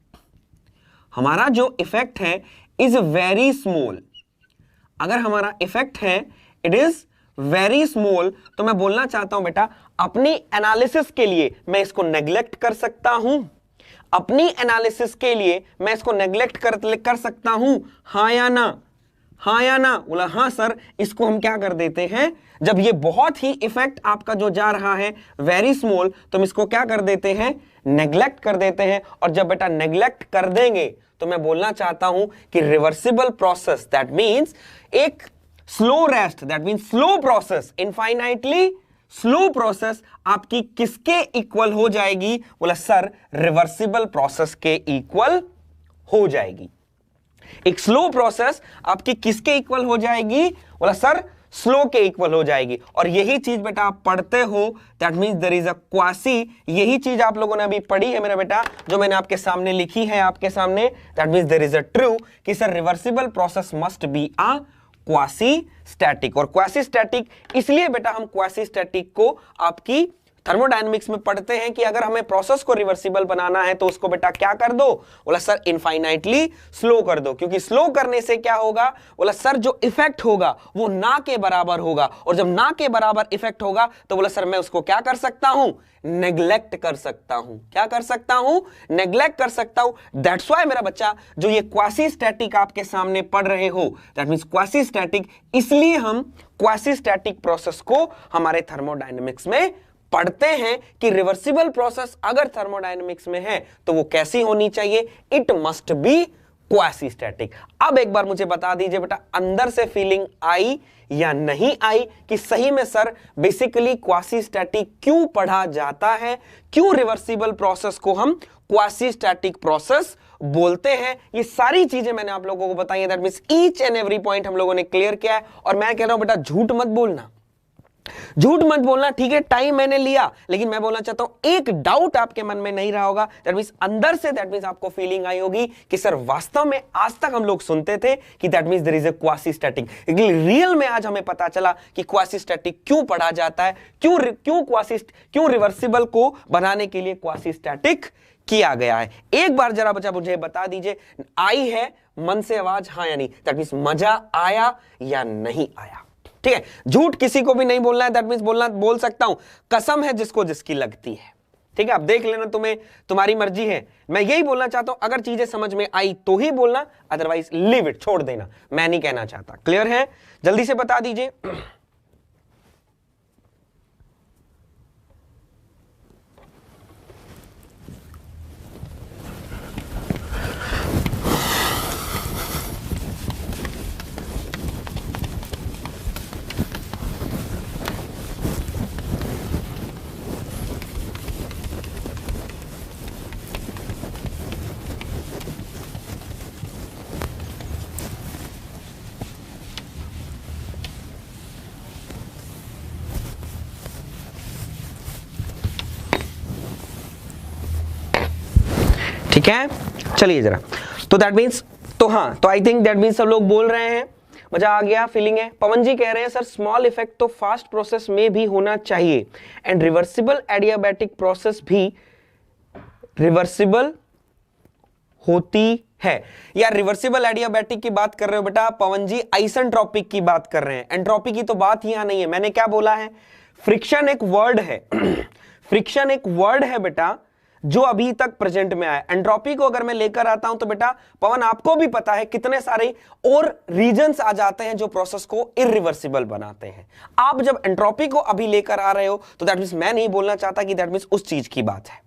हमारा जो इफेक्ट है इज वेरी स्मॉल, अगर हमारा इफेक्ट है इट इज वेरी स्मॉल, तो मैं बोलना चाहता हूं बेटा अपनी एनालिसिस के लिए मैं इसको नेग्लेक्ट कर सकता हूं, अपनी एनालिसिस के लिए मैं इसको नेग्लेक्ट कर सकता हूं, हाँ या ना? हाँ या ना? बोला हाँ सर, इसको हम क्या कर देते हैं, जब ये बहुत ही इफेक्ट आपका जो जा रहा है वेरी स्मॉल, तो हम इसको क्या कर देते हैं? नेग्लेक्ट कर देते हैं। और जब बेटा नेग्लेक्ट कर देंगे तो मैं बोलना चाहता हूं कि रिवर्सिबल प्रोसेस, दैट मींस एक slow rest, that means slow process, infinitely slow process आपकी किसके इक्वल हो जाएगी? बोला सर रिवर्सिबल प्रोसेस के इक्वल हो जाएगी। एक स्लो प्रोसेस आपकी किसके इक्वल हो जाएगी? बोला सर स्लो के इक्वल हो जाएगी। और यही चीज बेटा आप पढ़ते हो, that means there is a quasi, यही चीज आप लोगों ने अभी पढ़ी है मेरा बेटा, जो मैंने आपके सामने लिखी है आपके सामने, that means there is a true कि sir reversible process must be a quasi static. और क्वासी स्टैटिक इसलिए बेटा हम क्वासी स्टैटिक को आपकी थर्मोडायनेमिक्स में पढ़ते हैं कि अगर हमें प्रोसेस को रिवर्सिबल बनाना है तो उसको बेटा क्या कर दो? बोला सर इनफाइनाइटली स्लो कर दो, क्योंकि स्लो करने से क्या होगा? बोला सर जो इफेक्ट होगा वो ना के बराबर होगा, और जब ना के बराबर इफेक्ट होगा तो बोला सर मैं उसको क्या कर सकता हूं? नेग्लेक्ट कर सकता हूं। क्या कर सकता हूं? नेग्लेक्ट कर सकता हूं। दैट्स व्हाई मेरा बच्चा जो ये क्वासी स्टैटिक आपके सामने पढ़ रहे हो, दैट मींस क्वासी स्टैटिक, इसलिए हम क्वासी स्टैटिक प्रोसेस को हमारे थर्मोडायनेमिक्स में पढ़ते हैं कि रिवर्सिबल प्रोसेस अगर थर्मोडायनेमिक्स में है तो वो कैसी होनी चाहिए? It must be quasi static. अब एक बार मुझे बता दीजिए बेटा, अंदर से फीलिंग आई या नहीं आई कि सही में सर बेसिकली क्वासी स्टैटिक क्यों पढ़ा जाता है, क्यों रिवर्सिबल प्रोसेस को हम क्वासी स्टैटिक प्रोसेस बोलते हैं। ये सारी चीजें मैंने आप लोगों को बताई है। That means each and every point हम लोगों ने क्लियर किया है। और मैं कह रहा हूं बेटा झूठ मत बोलना, झूठ मत बोलना, ठीक है। टाइम मैंने लिया, लेकिन मैं बोलना चाहता हूं एक डाउट आपके मन में नहीं रहा होगा। दैट मींस अंदर से दैट मींस आपको फीलिंग आई होगी कि सर वास्तव में आज तक हम लोग सुनते थे कि that means there is a quasi static, लेकिन रियल में आज हमें पता चला कि क्वासी स्टैटिक क्यों पढ़ा जाता है, क्यों रिवर्सिबल को बनाने के लिए क्वासी स्टैटिक किया गया है। एक बार जरा बच्चा मुझे बता दीजिए, आई है मन से आवाज हाँ या नहीं, दैट मींस मजा आया या नहीं आया, ठीक है। झूठ किसी को भी नहीं बोलना है, दैट मींस बोल सकता हूं कसम है जिसको जिसकी लगती है, ठीक है। अब देख लेना, तुम्हारी मर्जी है। मैं यही बोलना चाहता हूं, अगर चीजें समझ में आई तो ही बोलना, अदरवाइज लीव इट, छोड़ देना, मैं नहीं कहना चाहता। क्लियर है? जल्दी से बता दीजिए। ठीक है, चलिए जरा। तो दैट मींस, तो हाँ, तो आई थिंक दैट मींस सब लोग बोल रहे हैं मजा आ गया, फीलिंग है। पवन जी कह रहे हैं सर स्मॉल इफेक्ट तो फास्ट प्रोसेस में भी होना चाहिए एंड रिवर्सिबल एडियाबैटिक प्रोसेस भी रिवर्सिबल होती है। यार रिवर्सिबल एडियाबैटिक की बात कर रहे हो बेटा पवन जी, आइसेंट्रोपिक की बात कर रहे हैं, एंट्रोपी की तो बात यहां नहीं है। मैंने क्या बोला है, फ्रिक्शन एक वर्ड है फ्रिक्शन एक वर्ड है बेटा जो अभी तक प्रेजेंट में आया। एंट्रोपी को अगर मैं लेकर आता हूं तो बेटा पवन आपको भी पता है कितने सारे और रीजंस आ जाते हैं जो प्रोसेस को इरिवर्सिबल बनाते हैं। आप जब एंट्रोपी को अभी लेकर आ रहे हो तो दैट मींस मैं नहीं बोलना चाहता कि दैट मींस उस चीज की बात है,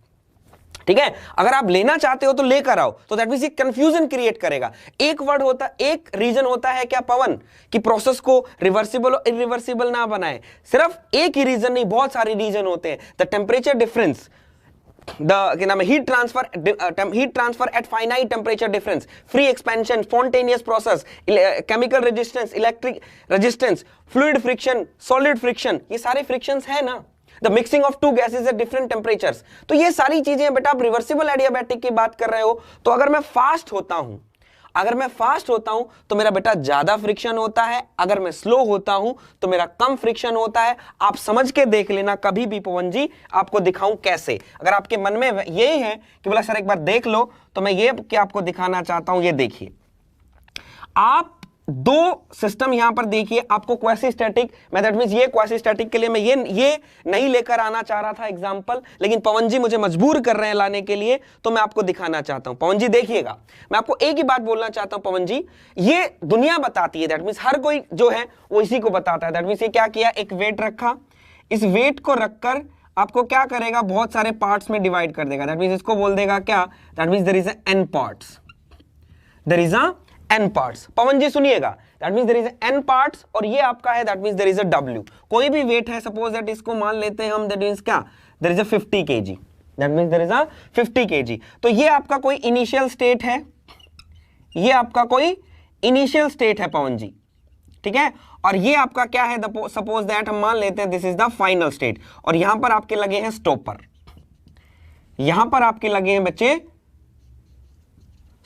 ठीक है। अगर आप लेना चाहते हो तो लेकर आओ, तो दैट मींस ये कंफ्यूजन क्रिएट करेगा। एक वर्ड होता, एक रीजन होता है क्या पवन कि प्रोसेस को रिवर्सिबल और इरिवर्सिबल ना बनाए। सिर्फ एक ही रीजन नहीं, बहुत सारे रीजन होते हैं। The temperature difference, heat transfer at finite temperature difference, free expansion, spontaneous process, chemical resistance, electric resistance, fluid friction, solid friction, ये सारे frictions है ना। The mixing of two gases at different temperatures, तो ये सारी चीजें बेटा आप रिवर्सिबल एडियाबैटिक की बात कर रहे हो। तो अगर मैं फास्ट होता हूं तो मेरा बेटा ज्यादा फ्रिक्शन होता है, अगर मैं स्लो होता हूं तो मेरा कम फ्रिक्शन होता है। आप समझ के देख लेना कभी भी पवन जी, आपको दिखाऊं कैसे। अगर आपके मन में यही है कि बोला सर एक बार देख लो, तो मैं ये क्या आपको दिखाना चाहता हूं। ये देखिए, आप दो सिस्टम यहां पर देखिए, आपको क्वासी स्टैटिक, मैं दैट मींस ये क्वासी स्टैटिक के लिए मैं ये नहीं लेकर आना चाह रहा था एग्जांपल, लेकिन पवन जी मुझे मजबूर कर रहे हैं लाने के लिए, तो मैं आपको दिखाना चाहता हूं। पवन जी देखिएगा, मैं आपको एक ही बात बोलना चाहता हूं पवन जी, ये दुनिया बताती है, दैट मींस हर कोई जो है वो इसी को बताता है। दैट मींस ये क्या किया, एक वेट रखा, इस वेट को रखकर आपको क्या करेगा, बहुत सारे पार्ट्स में डिवाइड कर देगा। दैट मींस इसको बोल देगा क्या, that means there is n parts, there is a n parts. Pavan ji सुनिएगा, that means there is n parts, और ये आपका है that means there is a w। कोई भी वेट है, सपोज दैट इसको मान लेते हैं हम, दैट मींस क्या, there is a 50 kg, that means there is a 50 kg। तो ये आपका कोई इनिशियल स्टेट है, ये आपका कोई इनिशियल स्टेट है पवन जी, ठीक है। और ये आपका क्या है, सपोज दैट हम मान लेते हैं this is the final state, और यहां पर आपके लगे हैं स्टॉपर, यहां पर आपके लगे हैं बच्चे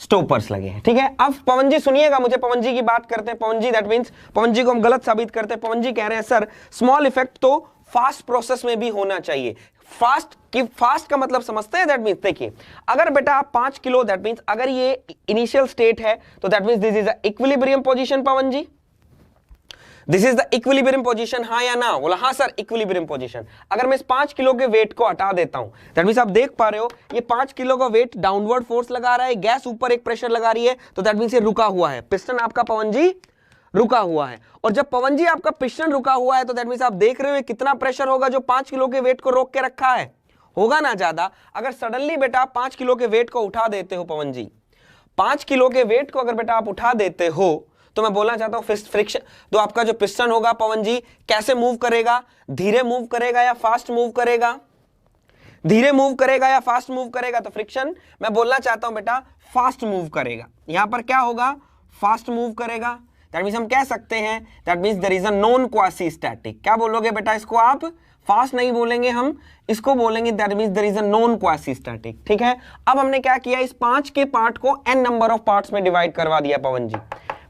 स्टॉपर्स लगे हैं, ठीक है। अब पवन जी सुनिएगा, मुझे पवन जी की बात करते हैं। पवन जी दैट मींस पवन जी को हम गलत साबित करते हैं। पवन जी कह रहे हैं सर स्मॉल इफेक्ट तो फास्ट प्रोसेस में भी होना चाहिए। फास्ट का मतलब समझते हैं, दैट मींस देखिए, अगर बेटा आप 5 किलो, दैट मींस अगर ये इनिशियल स्टेट है तो that means this is a equilibrium position. Pawan ji this is the equilibrium position, हाँ या ना? बोला हाँ सर इक्विलिब्रियम पोजीशन। अगर मैं इस 5 किलो के वेट को हटा देता हूं, दैट मींस आप देख पा रहे हो ये 5 किलो का वेट डाउनवर्ड फोर्स लगा रहा है, गैस ऊपर एक प्रेशर लगा रही है, तो दैट मींस ये रुका हुआ है, पिस्टन आपका पवन जी रुका हुआ है। और जब पवन जी आपका पिस्टन रुका हुआ है तो दैट मींस आप देख रहे हो कितना प्रेशर होगा जो 5 किलो के वेट को रोक के रखा है, होगा ना ज्यादा। अगर सडनली बेटा 5 किलो के वेट को उठा देते हो पवन जी, 5 किलो के वेट को अगर बेटा आप उठा देते हो तो मैं बोलना चाहता हूं फ्रिक्शन, तो आपका जो पिस्टन होगा पवन जी कैसे मूव करेगा, धीरे मूव करेगा या फास्ट मूव करेगा, धीरे मूव करेगा या फास्ट मूव करेगा, तो फ्रिक्शन मैं बोलना चाहता हूं बेटा फास्ट मूव करेगा। यहां पर क्या होगा, फास्ट मूव करेगा। दैट मींस हम कह सकते हैं that means there is a non quasi static. क्या बोलोगे बेटा इसको, आप फास्ट नहीं बोलेंगे, हम इसको बोलेंगे that means there is a non quasi static. ठीक है, अब हमने क्या किया, इस 5 के पार्ट को n नंबर ऑफ पार्ट्स में डिवाइड करवा दिया पवन जी।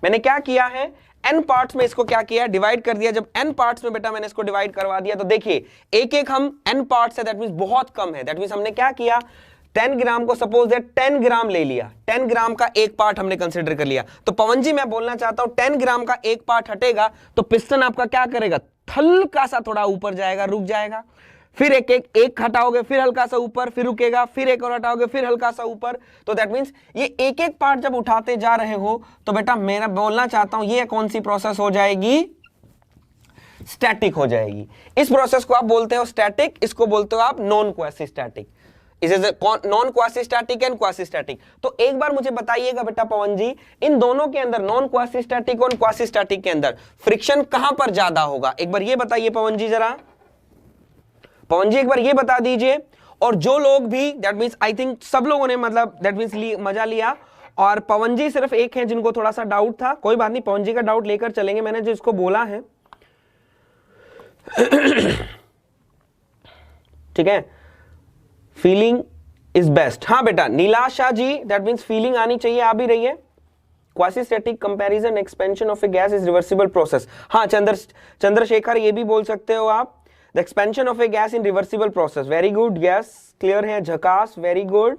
मैंने क्या किया है, n पार्ट्स में इसको क्या किया, डिवाइड कर दिया। जब n पार्ट्स में बेटा मैंने इसको डिवाइड करवा दिया तो देखिए एक एक हम n पार्ट्स है, दैट मींस बहुत कम है। दैट मींस हमने क्या किया, 10 ग्राम को सपोज दैट 10 ग्राम ले लिया, 10 ग्राम का एक पार्ट हमने कंसिडर कर लिया। तो पवन जी मैं बोलना चाहता हूं 10 ग्राम का एक पार्ट हटेगा तो पिस्टन आपका क्या करेगा, हल्का सा थोड़ा ऊपर जाएगा, रुक जाएगा, फिर एक हटाओगे फिर हल्का सा ऊपर, फिर रुकेगा, फिर एक और हटाओगे फिर हल्का सा ऊपर। तो दैट मींस ये एक एक पार्ट जब उठाते जा रहे हो तो बेटा मेरा बोलना चाहता हूं ये कौन सी प्रोसेस हो जाएगी, स्टैटिक हो जाएगी। इस प्रोसेस को आप बोलते हो स्टैटिक, इसको बोलते हो आप non quasi static. Is non quasi static and quasi static. तो एक बार मुझे बताइएगा बेटा पवन जी, इन दोनों के अंदर नॉन क्वासी स्टैटिक और क्वासी स्टैटिक के अंदर फ्रिक्शन कहां पर ज्यादा होगा, एक बार ये बताइए पवन जी, जरा पवन जी एक बार ये बता दीजिए। और जो लोग भी दैट मींस आई थिंक सब लोगों ने मतलब दैट मींस मजा लिया, और पवन जी सिर्फ एक हैं जिनको थोड़ा सा डाउट था, कोई बात नहीं, पवन जी का डाउट लेकर चलेंगे, मैंने जो इसको बोला है ठीक है, फीलिंग इज बेस्ट। हाँ बेटा नीलाशा जी, दैट मींस फीलिंग आनी चाहिए, आ भी रही है। Quasi static comparison expansion of A gas is reversible process. हाँ चंद्रशेखर ये भी बोल सकते हो आप, the expansion of A gas in reversible process. Very good, yes clear है, झकास, वेरी गुड।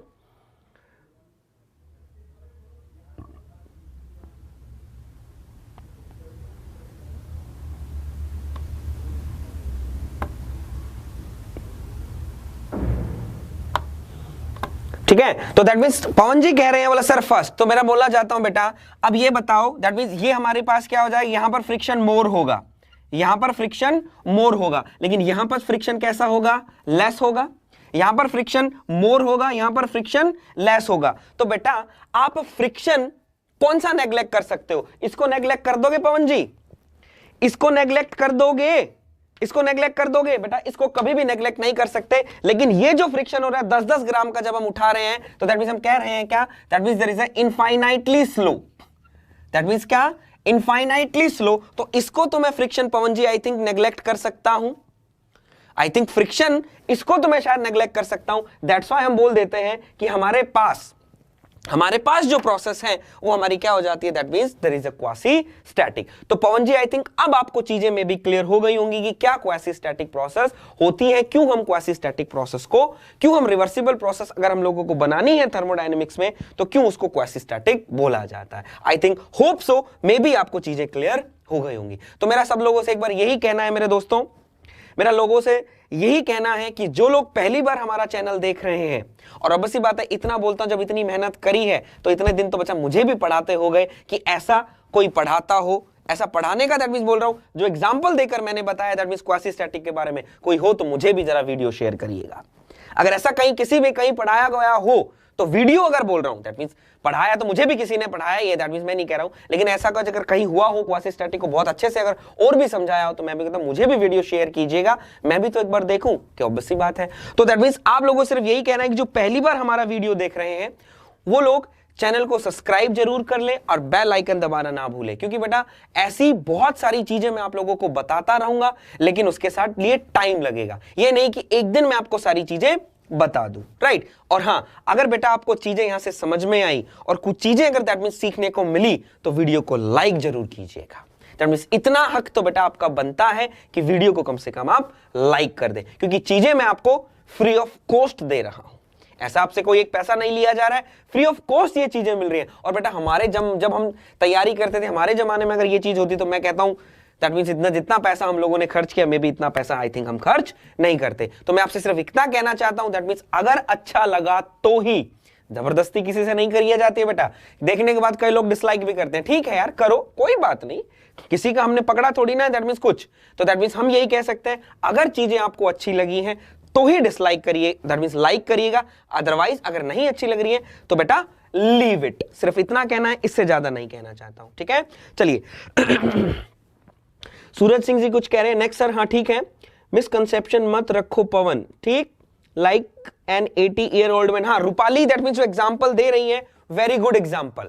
ठीक है, तो दैट मींस पवन जी कह रहे हैं बोला सर फर्स्ट, तो मेरा बोलना चाहता हूं बेटा अब ये बताओ, दैट मींस ये हमारे पास क्या हो जाएगा, यहां पर फ्रिक्शन मोर होगा, यहां पर फ्रिक्शन मोर होगा, लेकिन यहां पर फ्रिक्शन कैसा होगा, लेस होगा। यहां पर फ्रिक्शन मोर होगा, यहां पर फ्रिक्शन लेस होगा। तो बेटा आप फ्रिक्शन कौन सा नेग्लेक्ट कर सकते हो, इसको नेग्लेक्ट कर दोगे पवन जी, इसको नेग्लेक्ट कर दोगे, इसको नेग्लेक्ट कर दोगे बेटा, इसको कभी भी नेग्लेक्ट नहीं कर सकते। लेकिन ये जो फ्रिक्शन हो रहा है 10-10 ग्राम का जब हम उठा रहे हैं तो दैट मींस हम कह रहे हैं क्या, that means there is a infinitely slow, that means क्या, इनफाइनाइटली स्लो। तो इसको तो मैं friction Pawan ji I think neglect कर सकता हूं, आई थिंक फ्रिक्शन इसको तो मैं शायद नेग्लेक्ट कर सकता हूं। दैट्स व्हाई हम बोल देते हैं कि हमारे पास जो प्रोसेस है वो हमारी क्या हो जाती है, that means there is a quasi static. तो पवन जी आई थिंक अब आपको चीजें में भी क्लियर हो गई होंगी कि क्या क्वासी स्टैटिक प्रोसेस होती है, क्यों हम क्वासी स्टैटिक प्रोसेस को, क्यों हम रिवर्सिबल प्रोसेस अगर हम लोगों को बनानी है थर्मोडायनेमिक्स में तो क्यों उसको क्वासी स्टैटिक बोला जाता है। I think hope so may be आपको चीजें क्लियर हो गई होंगी। तो मेरा सब लोगों से एक बार यही कहना है मेरे दोस्तों, मेरा लोगों से यही कहना है कि जो लोग पहली बार हमारा चैनल देख रहे हैं, और अब सी बात है इतना बोलता हूं जब इतनी मेहनत करी है तो इतने दिन तो बच्चा मुझे भी पढ़ाते हो गए कि ऐसा कोई पढ़ाता हो, ऐसा पढ़ाने का दैट मींस बोल रहा हूं, जो एग्जांपल देकर मैंने बताया दैट मींस क्वासी स्टैटिक के बारे में कोई हो तो मुझे भी जरा वीडियो शेयर करिएगा। अगर ऐसा कहीं किसी भी कहीं पढ़ाया गया हो तो वीडियो अगर बोल रहा हूं दैट मींस पढ़ाया तो मुझे भी किसी ने पढ़ाया, ये दैट मींस मैं नहीं कह रहा हूं, लेकिन ऐसा कुछ अगर कहीं हुआ हो क्वासी स्टैटिक को बहुत अच्छे से अगर और भी समझाया हो तो मैं भी कहता हूं मुझे भी वीडियो शेयर कीजिएगा, मैं भी तो एक बार देखूं, क्या ऑब्वियस सी बात है। तो दैट मींस आप लोगों को सिर्फ यही कहना है कि जो पहली बार हमारा वीडियो देख रहे हैं वो लोग चैनल को सब्सक्राइब जरूर कर ले और बेल आइकन दबाना ना भूले, क्योंकि बेटा ऐसी बहुत सारी चीजें मैं आप लोगों को बताता रहूंगा, लेकिन उसके साथ लिए टाइम लगेगा। ये नहीं कि एक दिन में आपको सारी चीजें बता दूं, राइट। और हां अगर बेटा आपको चीजें यहां से समझ में आई और कुछ चीजें अगर दैट मींस सीखने को मिली तो वीडियो को लाइक जरूर कीजिएगा। दैट मींस इतना हक तो बेटा आपका बनता है कि वीडियो को कम से कम आप लाइक कर दें, क्योंकि चीजें मैं आपको फ्री ऑफ कॉस्ट दे रहा हूं, ऐसा आपसे कोई एक पैसा नहीं लिया जा रहा है, फ्री ऑफ कॉस्ट ये चीजें मिल रही है। और बेटा हमारे जब हम तैयारी करते थे हमारे जमाने में अगर ये चीज होती तो मैं कहता हूं दैट मींस इतना जितना पैसा हम लोगों ने खर्च किया, मे भी इतना पैसा आई थिंक हम खर्च नहीं करते। तो मैं आपसे सिर्फ इतना कहना चाहता हूं दैट मींस अगर अच्छा लगा तो ही, जबरदस्ती किसी से नहीं करी जाती है बेटा। देखने के बाद कई लोग डिसलाइक भी करते हैं, ठीक है यार करो कोई बात नहीं, किसी का हमने पकड़ा थोड़ी ना दैट मींस कुछ। तो दैट मींस हम यही कह सकते हैं अगर चीजें आपको अच्छी लगी हैं तो ही डिसलाइक करिए, दैट मींस लाइक करिएगा, अदरवाइज अगर नहीं अच्छी लग रही है तो बेटा लीव इट, सिर्फ इतना कहना है, इससे ज्यादा नहीं कहना चाहता हूं, ठीक है। चलिए सूरज सिंह जी कुछ कह रहे हैं नेक्स्ट सर, हाँ ठीक है, मिसकंसेप्शन मत रखो पवन, ठीक, like an 80 year old man, हाँ रूपाली, दैट मींस जो एग्जांपल दे रही है वेरी गुड एग्जांपल,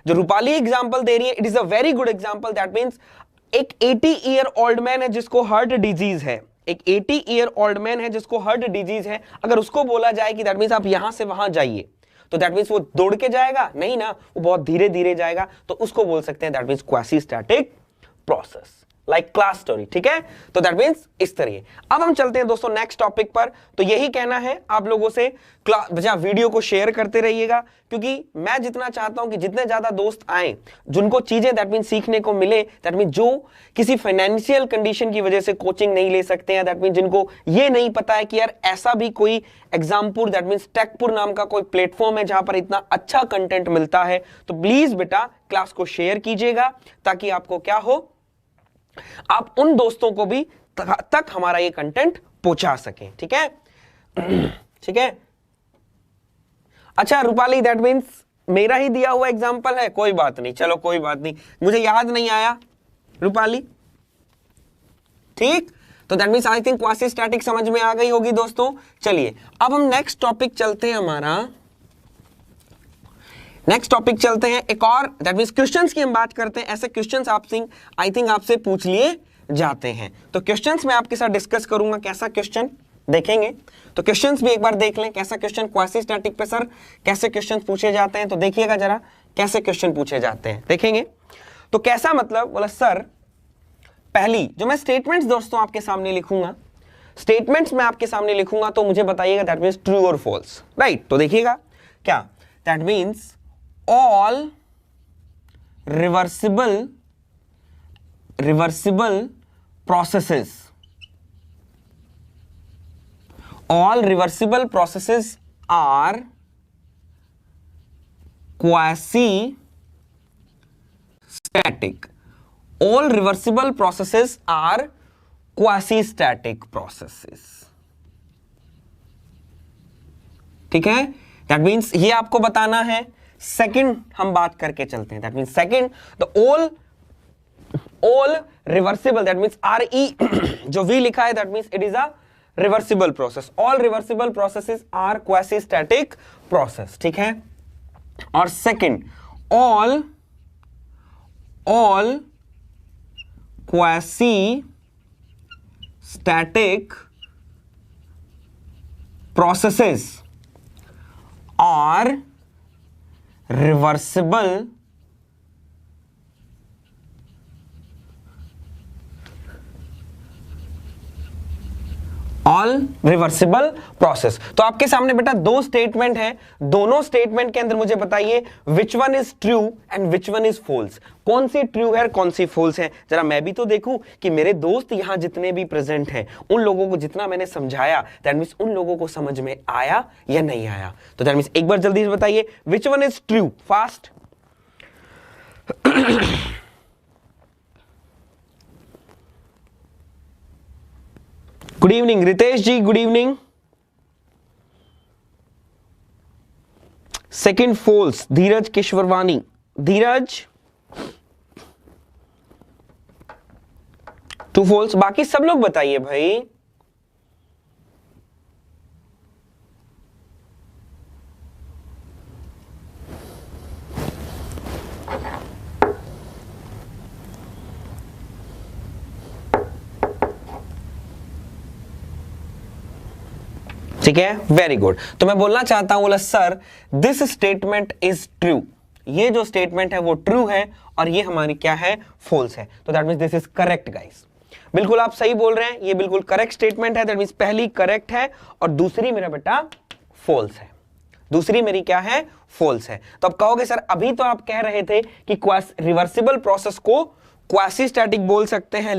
जो रूपाली एग्जांपल दे रही है it is a very good example, that means एक 80 ईयर ओल्ड मैन है जिसको हार्ट डिजीज है, एक 80 ईयर ओल्ड मैन है जिसको हार्ट डिजीज है, अगर उसको बोला जाए कि दैट मींस आप यहां से वहां जाइए, तो दैट मींस वो दौड़ के जाएगा नहीं ना, वो बहुत धीरे धीरे जाएगा, तो उसको बोल सकते हैं that means quasi static process, like class story, ठीक है। तो दैट मींस इस तरह। अब हम चलते हैं दोस्तों नेक्स्ट टॉपिक पर, तो यही कहना है आप लोगों से, वीडियो को शेयर करते रहिएगा, क्योंकि मैं जितना चाहता हूं कि जितने ज्यादा दोस्त आए जिनको चीजें दैट मींस सीखने को मिले, दैट मींस जो किसी फाइनेंशियल कंडीशन की वजह से कोचिंग नहीं ले सकते हैं, दैट मींस जिनको ये नहीं पता है कि यार ऐसा भी कोई एग्जामपुर दैट मींस टेकपुर नाम का कोई प्लेटफॉर्म है जहां पर इतना अच्छा कंटेंट मिलता है, तो प्लीज बेटा क्लास को शेयर कीजिएगा, ताकि आपको क्या हो, आप उन दोस्तों को भी तक हमारा ये कंटेंट पहुंचा सकें, ठीक है। ठीक है, अच्छा रूपाली दैट मींस मेरा ही दिया हुआ एग्जांपल है, कोई बात नहीं, चलो कोई बात नहीं, मुझे याद नहीं आया रूपाली, ठीक, तो that means I think quasi static समझ में आ गई होगी दोस्तों। चलिए अब हम नेक्स्ट टॉपिक चलते हैं, हमारा नेक्स्ट टॉपिक चलते हैं, एक और दैट मींस क्वेश्चंस की हम बात करते हैं, ऐसे क्वेश्चंस आई थिंक आपसे पूछ लिए जाते हैं, तो क्वेश्चंस मैं आपके साथ डिस्कस करूंगा, कैसा क्वेश्चन देखेंगे, तो क्वेश्चंस भी एक बार देख लें, कैसा क्वेश्चन क्वासी स्टैटिक पे सर कैसे क्वेश्चंस पूछे जाते हैं, तो देखिएगा जरा कैसे क्वेश्चन पूछे जाते हैं, देखेंगे। तो कैसा मतलब, बोला सर पहली जो मैं स्टेटमेंट्स दोस्तों आपके सामने लिखूंगा, स्टेटमेंट्स मैं आपके सामने लिखूंगा, तो मुझे बताइएगा दैट मींस ट्रू और फॉल्स, राइट। तो देखिएगा क्या, that means all reversible processes, all reversible processes are quasi static, all reversible processes are quasi static processes, ठीक है। दैट मीन्स ये आपको बताना है। सेकंड हम बात करके चलते हैं, that means second the all reversible, that means RE जो V लिखा है that means it is a reversible process, all reversible processes are quasi static process, ठीक है। और second all quasi static processes are reversible all reversible process. तो आपके सामने बेटा दो स्टेटमेंट है, दोनों स्टेटमेंट के अंदर मुझे बताइए which one is true and which one is false, कौन सी ट्रू है कौन सी फॉल्स है, जरा मैं भी तो देखूं कि मेरे दोस्त यहां जितने भी प्रेजेंट हैं उन लोगों को जितना मैंने समझाया दैट मींस उन लोगों को समझ में आया या नहीं आया। तो दैट मींस एक बार जल्दी से बताइए which one is true, fast. Good evening Ritesh ji, good evening. Second false, Dheeraj Kishorwani, Dheeraj two false, बाकी सब लोग बताइए भाई। ठीक है, वेरी गुड। तो मैं बोलना चाहता हूं, बोला sir this statement is true, ये जो स्टेटमेंट है वो ट्रू है और ये हमारी क्या है, फॉल्स है। तो that means this is correct guys, बिल्कुल आप सही बोल रहे हैं, ये बिल्कुल करेक्ट स्टेटमेंट है। दैट मींस पहली करेक्ट है और दूसरी मेरा बेटा फॉल्स है, दूसरी मेरी क्या है, फॉल्स है। तो अब कहोगे सर अभी तो आप कह रहे थे कि रिवर्सिबल प्रोसेस को क्वासी स्टैटिक बोल सकते हैं,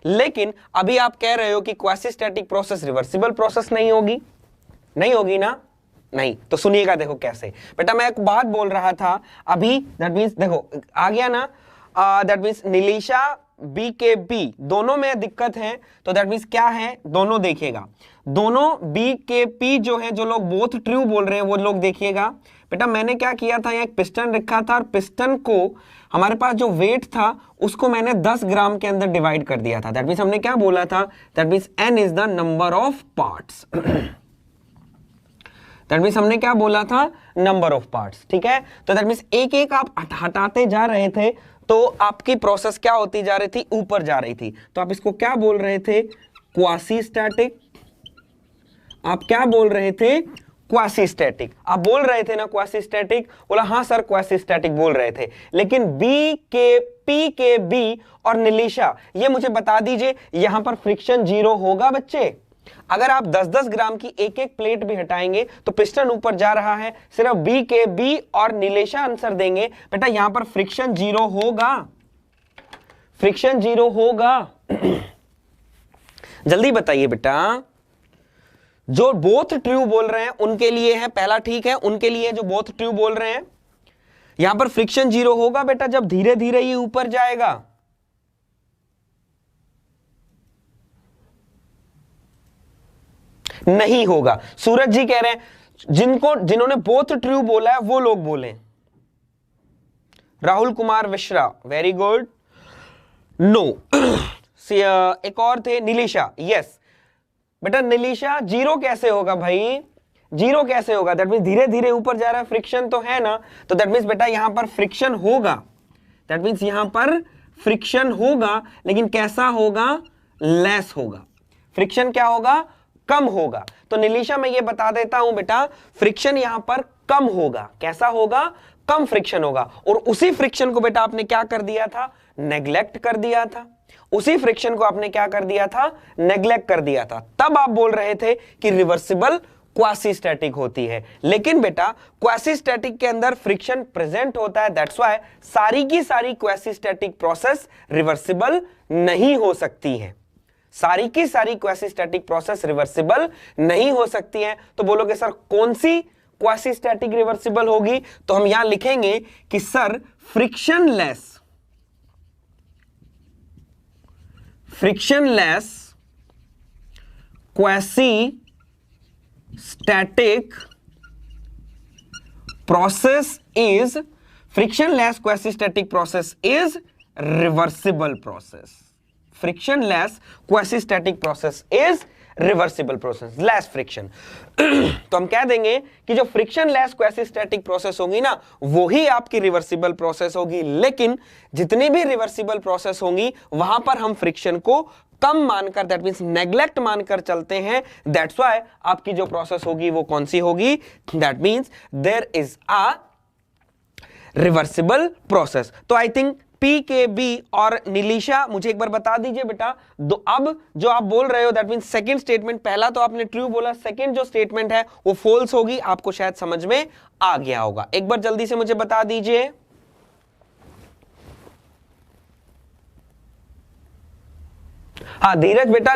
लेकिन अभी आप कह रहे हो कि quasi static process reversible process नहीं होगी, नहीं होगी ना, नहीं। तो सुनिएगा, देखो कैसे बेटा, मैं एक बात बोल रहा था अभी, दैट मींस देखो आ गया ना, दैट मींस नीलिशा बी के बी दोनों में दिक्कत है, तो दैट मीन्स क्या है, दोनों देखिएगा, दोनों बी के पी जो है, जो लोग बोथ ट्रू बोल रहे हैं वो लोग देखिएगा। बेटा मैंने क्या किया था, यहाँ एक पिस्टन रखा था और पिस्टन को हमारे पास जो वेट था उसको मैंने 10 ग्राम के अंदर डिवाइड कर दिया था। दैट मीन्स हमने क्या बोला था, that means n is the number of parts. That means हमने क्या बोला था, नंबर ऑफ पार्ट्स। ठीक है, तो दैट मीन्स एक एक आप हटाते जा रहे थे तो आपकी प्रोसेस क्या होती जा रही थी, ऊपर जा रही थी। तो आप इसको क्या बोल रहे थे, क्वासी स्टैटिक। आप क्या बोल रहे थे, क्वासी स्टैटिक। आप बोल रहे थे ना क्वासी स्टैटिक, बोला हाँ सर क्वासी स्टैटिक बोल रहे थे। लेकिन बी के पी के बी और निलिशा, ये मुझे बता दीजिए यहां पर फ्रिक्शन 0 होगा बच्चे? अगर आप 10-10 ग्राम की एक एक प्लेट भी हटाएंगे तो पिस्टन ऊपर जा रहा है, सिर्फ बी के बी और निलेशा आंसर देंगे, बेटा यहां पर फ्रिक्शन 0 होगा, फ्रिक्शन 0 होगा। जल्दी बताइए बेटा, जो बोथ ट्रू बोल रहे हैं उनके लिए है पहला, ठीक है, उनके लिए जो बोथ ट्रू बोल रहे हैं यहां पर फ्रिक्शन 0 होगा बेटा जब धीरे धीरे ये ऊपर जाएगा। नहीं होगा। सूरज जी कह रहे हैं जिन्होंने बोथ ट्रू बोला है वो लोग बोले। Rahul Kumar Mishra, very good. No. एक और थे निलिशा, यस बेटा निलिशा 0 कैसे होगा भाई, 0 कैसे होगा? दैट मीन्स धीरे धीरे ऊपर जा रहा है, फ्रिक्शन तो है ना, तो दैट मीन्स बेटा यहां पर फ्रिक्शन होगा। दैट मीन्स यहां पर फ्रिक्शन होगा, लेकिन कैसा होगा, लेस होगा। फ्रिक्शन क्या होगा, कम होगा। तो निलिशा मैं ये बता देता हूं बेटा, फ्रिक्शन यहां पर कम होगा। कैसा होगा, कम फ्रिक्शन होगा। और उसी फ्रिक्शन को बेटा आपने क्या कर दिया था, नेग्लेक्ट कर दिया था। उसी फ्रिक्शन को आपने क्या कर दिया था, नेग्लेक्ट कर दिया था। तब आप बोल रहे थे कि रिवर्सिबल क्वासी स्टैटिक होती है। लेकिन बेटा क्वासी स्टैटिक के अंदर फ्रिक्शन प्रेजेंट होता है, दैट्स व्हाई सारी की सारी क्वासी स्टैटिक प्रोसेस रिवर्सिबल नहीं हो सकती है। सारी की सारी क्वासी स्टैटिक प्रोसेस रिवर्सिबल नहीं हो सकती है। तो बोलोगे सर कौन सी क्वासी स्टैटिक रिवर्सिबल होगी? तो हम यहां लिखेंगे कि sir frictionless quasi static process is reversible process. Frictionless quasi static process is reversible process, less friction. तो हम कह देंगे कि जो फ्रिक्शनलेस क्वासी स्टैटिक प्रोसेस होगी ना, वो ही आपकी रिवर्सिबल प्रोसेस होगी। लेकिन जितनी भी रिवर्सिबल प्रोसेस होंगी वहां पर हम फ्रिक्शन को कम मानकर, दैट मींस नेग्लेक्ट मानकर चलते हैं। दैट्स व्हाई आपकी जो प्रोसेस होगी वो कौन सी होगी, that means there is a reversible process. तो I think P K B और निलिशा मुझे एक बार बता दीजिए बेटा, अब जो आप बोल रहे हो दैट मींस सेकंड स्टेटमेंट, पहला तो आपने ट्रू बोला, सेकंड जो स्टेटमेंट है वो फॉल्स होगी। आपको शायद समझ में आ गया होगा। एक बार जल्दी से मुझे बता दीजिए। हाँ धीरज बेटा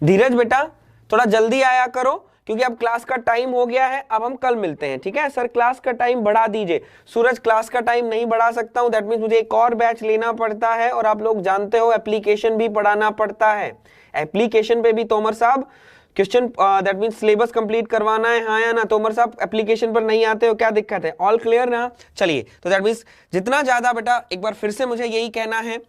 धीरज बेटा थोड़ा जल्दी आया करो, क्योंकि अब क्लास का टाइम हो गया है। अब हम कल मिलते हैं, ठीक है सर? क्लास का टाइम बढ़ा दीजिए। सूरज क्लास का टाइम नहीं बढ़ा सकता हूं, दैट मींस मुझे एक और बैच लेना पड़ता है, और आप लोग जानते हो एप्लीकेशन भी पढ़ाना पड़ता है। एप्लीकेशन पे भी तोमर साहब question, that means syllabus complete करवाना है, हाँ या ना? तोमर साहब एप्लीकेशन पर नहीं आते हो, क्या दिक्कत है? ऑल क्लियर ना? चलिए, तो दैट मींस जितना ज्यादा बेटा, एक बार फिर से मुझे यही कहना है,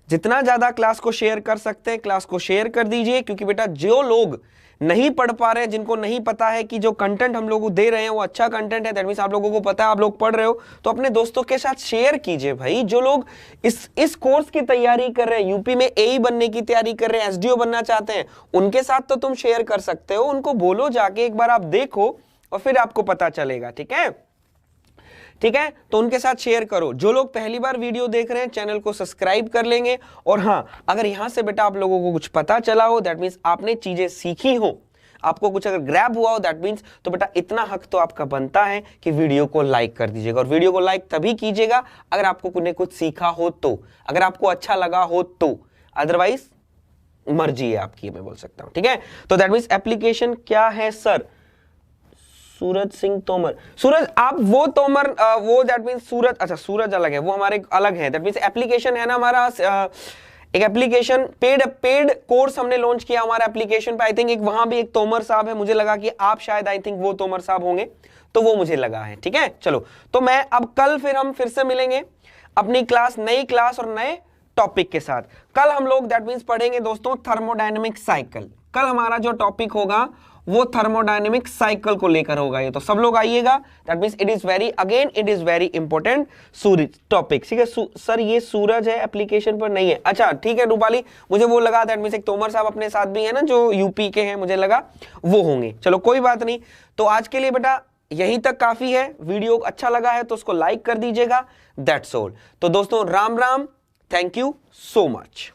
जितना ज्यादा क्लास को शेयर कर सकते हैं क्लास को शेयर कर दीजिए। क्योंकि बेटा जो लोग नहीं पढ़ पा रहे हैं, जिनको नहीं पता है कि जो कंटेंट हम लोग को दे रहे हैं वो अच्छा कंटेंट है, दैट मींस आप लोगों को पता है, आप लोग पढ़ रहे हो, तो अपने दोस्तों के साथ शेयर कीजिए भाई। जो लोग इस कोर्स की तैयारी कर रहे हैं, यूपी में एई बनने की तैयारी कर रहे हैं, एसडीओ बनना चाहते हैं, उनके साथ तो तुम शेयर कर सकते हो। उनको बोलो जाके एक बार आप देखो और फिर आपको पता चलेगा, ठीक है? ठीक है, तो उनके साथ शेयर करो। जो लोग पहली बार वीडियो देख रहे हैं चैनल को सब्सक्राइब कर लेंगे। और हाँ, अगर यहां से बेटा आप लोगों को कुछ पता चला हो, दैट मींस आपने चीजें सीखी हो, आपको कुछ अगर ग्रैब हुआ हो, दैट मींस तो बेटा इतना हक तो आपका बनता है कि वीडियो को लाइक कर दीजिएगा। और वीडियो को लाइक तभी कीजिएगा अगर आपको कुछ सीखा हो तो, अगर आपको अच्छा लगा हो तो, अदरवाइज मर्जी है आपकी, मैं बोल सकता हूं। ठीक है, तो दैट मींस एप्लीकेशन क्या है सर? सूरज सिंह तोमर, सूरज आप वो तोमर वो दैट मींस सूरज, अच्छा सूरज अलग है, वो हमारे अलग है, दैट मींस एप्लीकेशन है ना हमारा, एक एप्लीकेशन पेड कोर्स हमने लॉन्च किया हमारा एप्लीकेशन पे, आई थिंक एक वहां भी एक तोमर साहब है, मुझे लगा कि आप शायद आई थिंक वो तोमर साहब होंगे, तो वो मुझे लगा है। ठीक है, चलो तो मैं अब कल फिर हम फिर से मिलेंगे अपनी क्लास, नई क्लास और नए टॉपिक के साथ। कल हम लोग दैट मींस पढ़ेंगे दोस्तों थर्मोडायनेमिक साइकिल। कल हमारा जो टॉपिक होगा वो थर्मोडायनेमिक साइकिल को लेकर होगा, ये तो सब लोग आइएगा, that means it is very again it is very important Suraj topic. ठीक है सर ये सूरज है एप्लीकेशन पर नहीं है, अच्छा ठीक है रूपाली, मुझे वो लगा दैट मींस एक तोमर साहब अपने साथ भी है ना जो यूपी के हैं, मुझे लगा वो होंगे, चलो कोई बात नहीं। तो आज के लिए बेटा यहीं तक काफी है, वीडियो अच्छा लगा है तो उसको लाइक कर दीजिएगा, दैट्स ऑल। तो दोस्तों Ram Ram, thank you so much.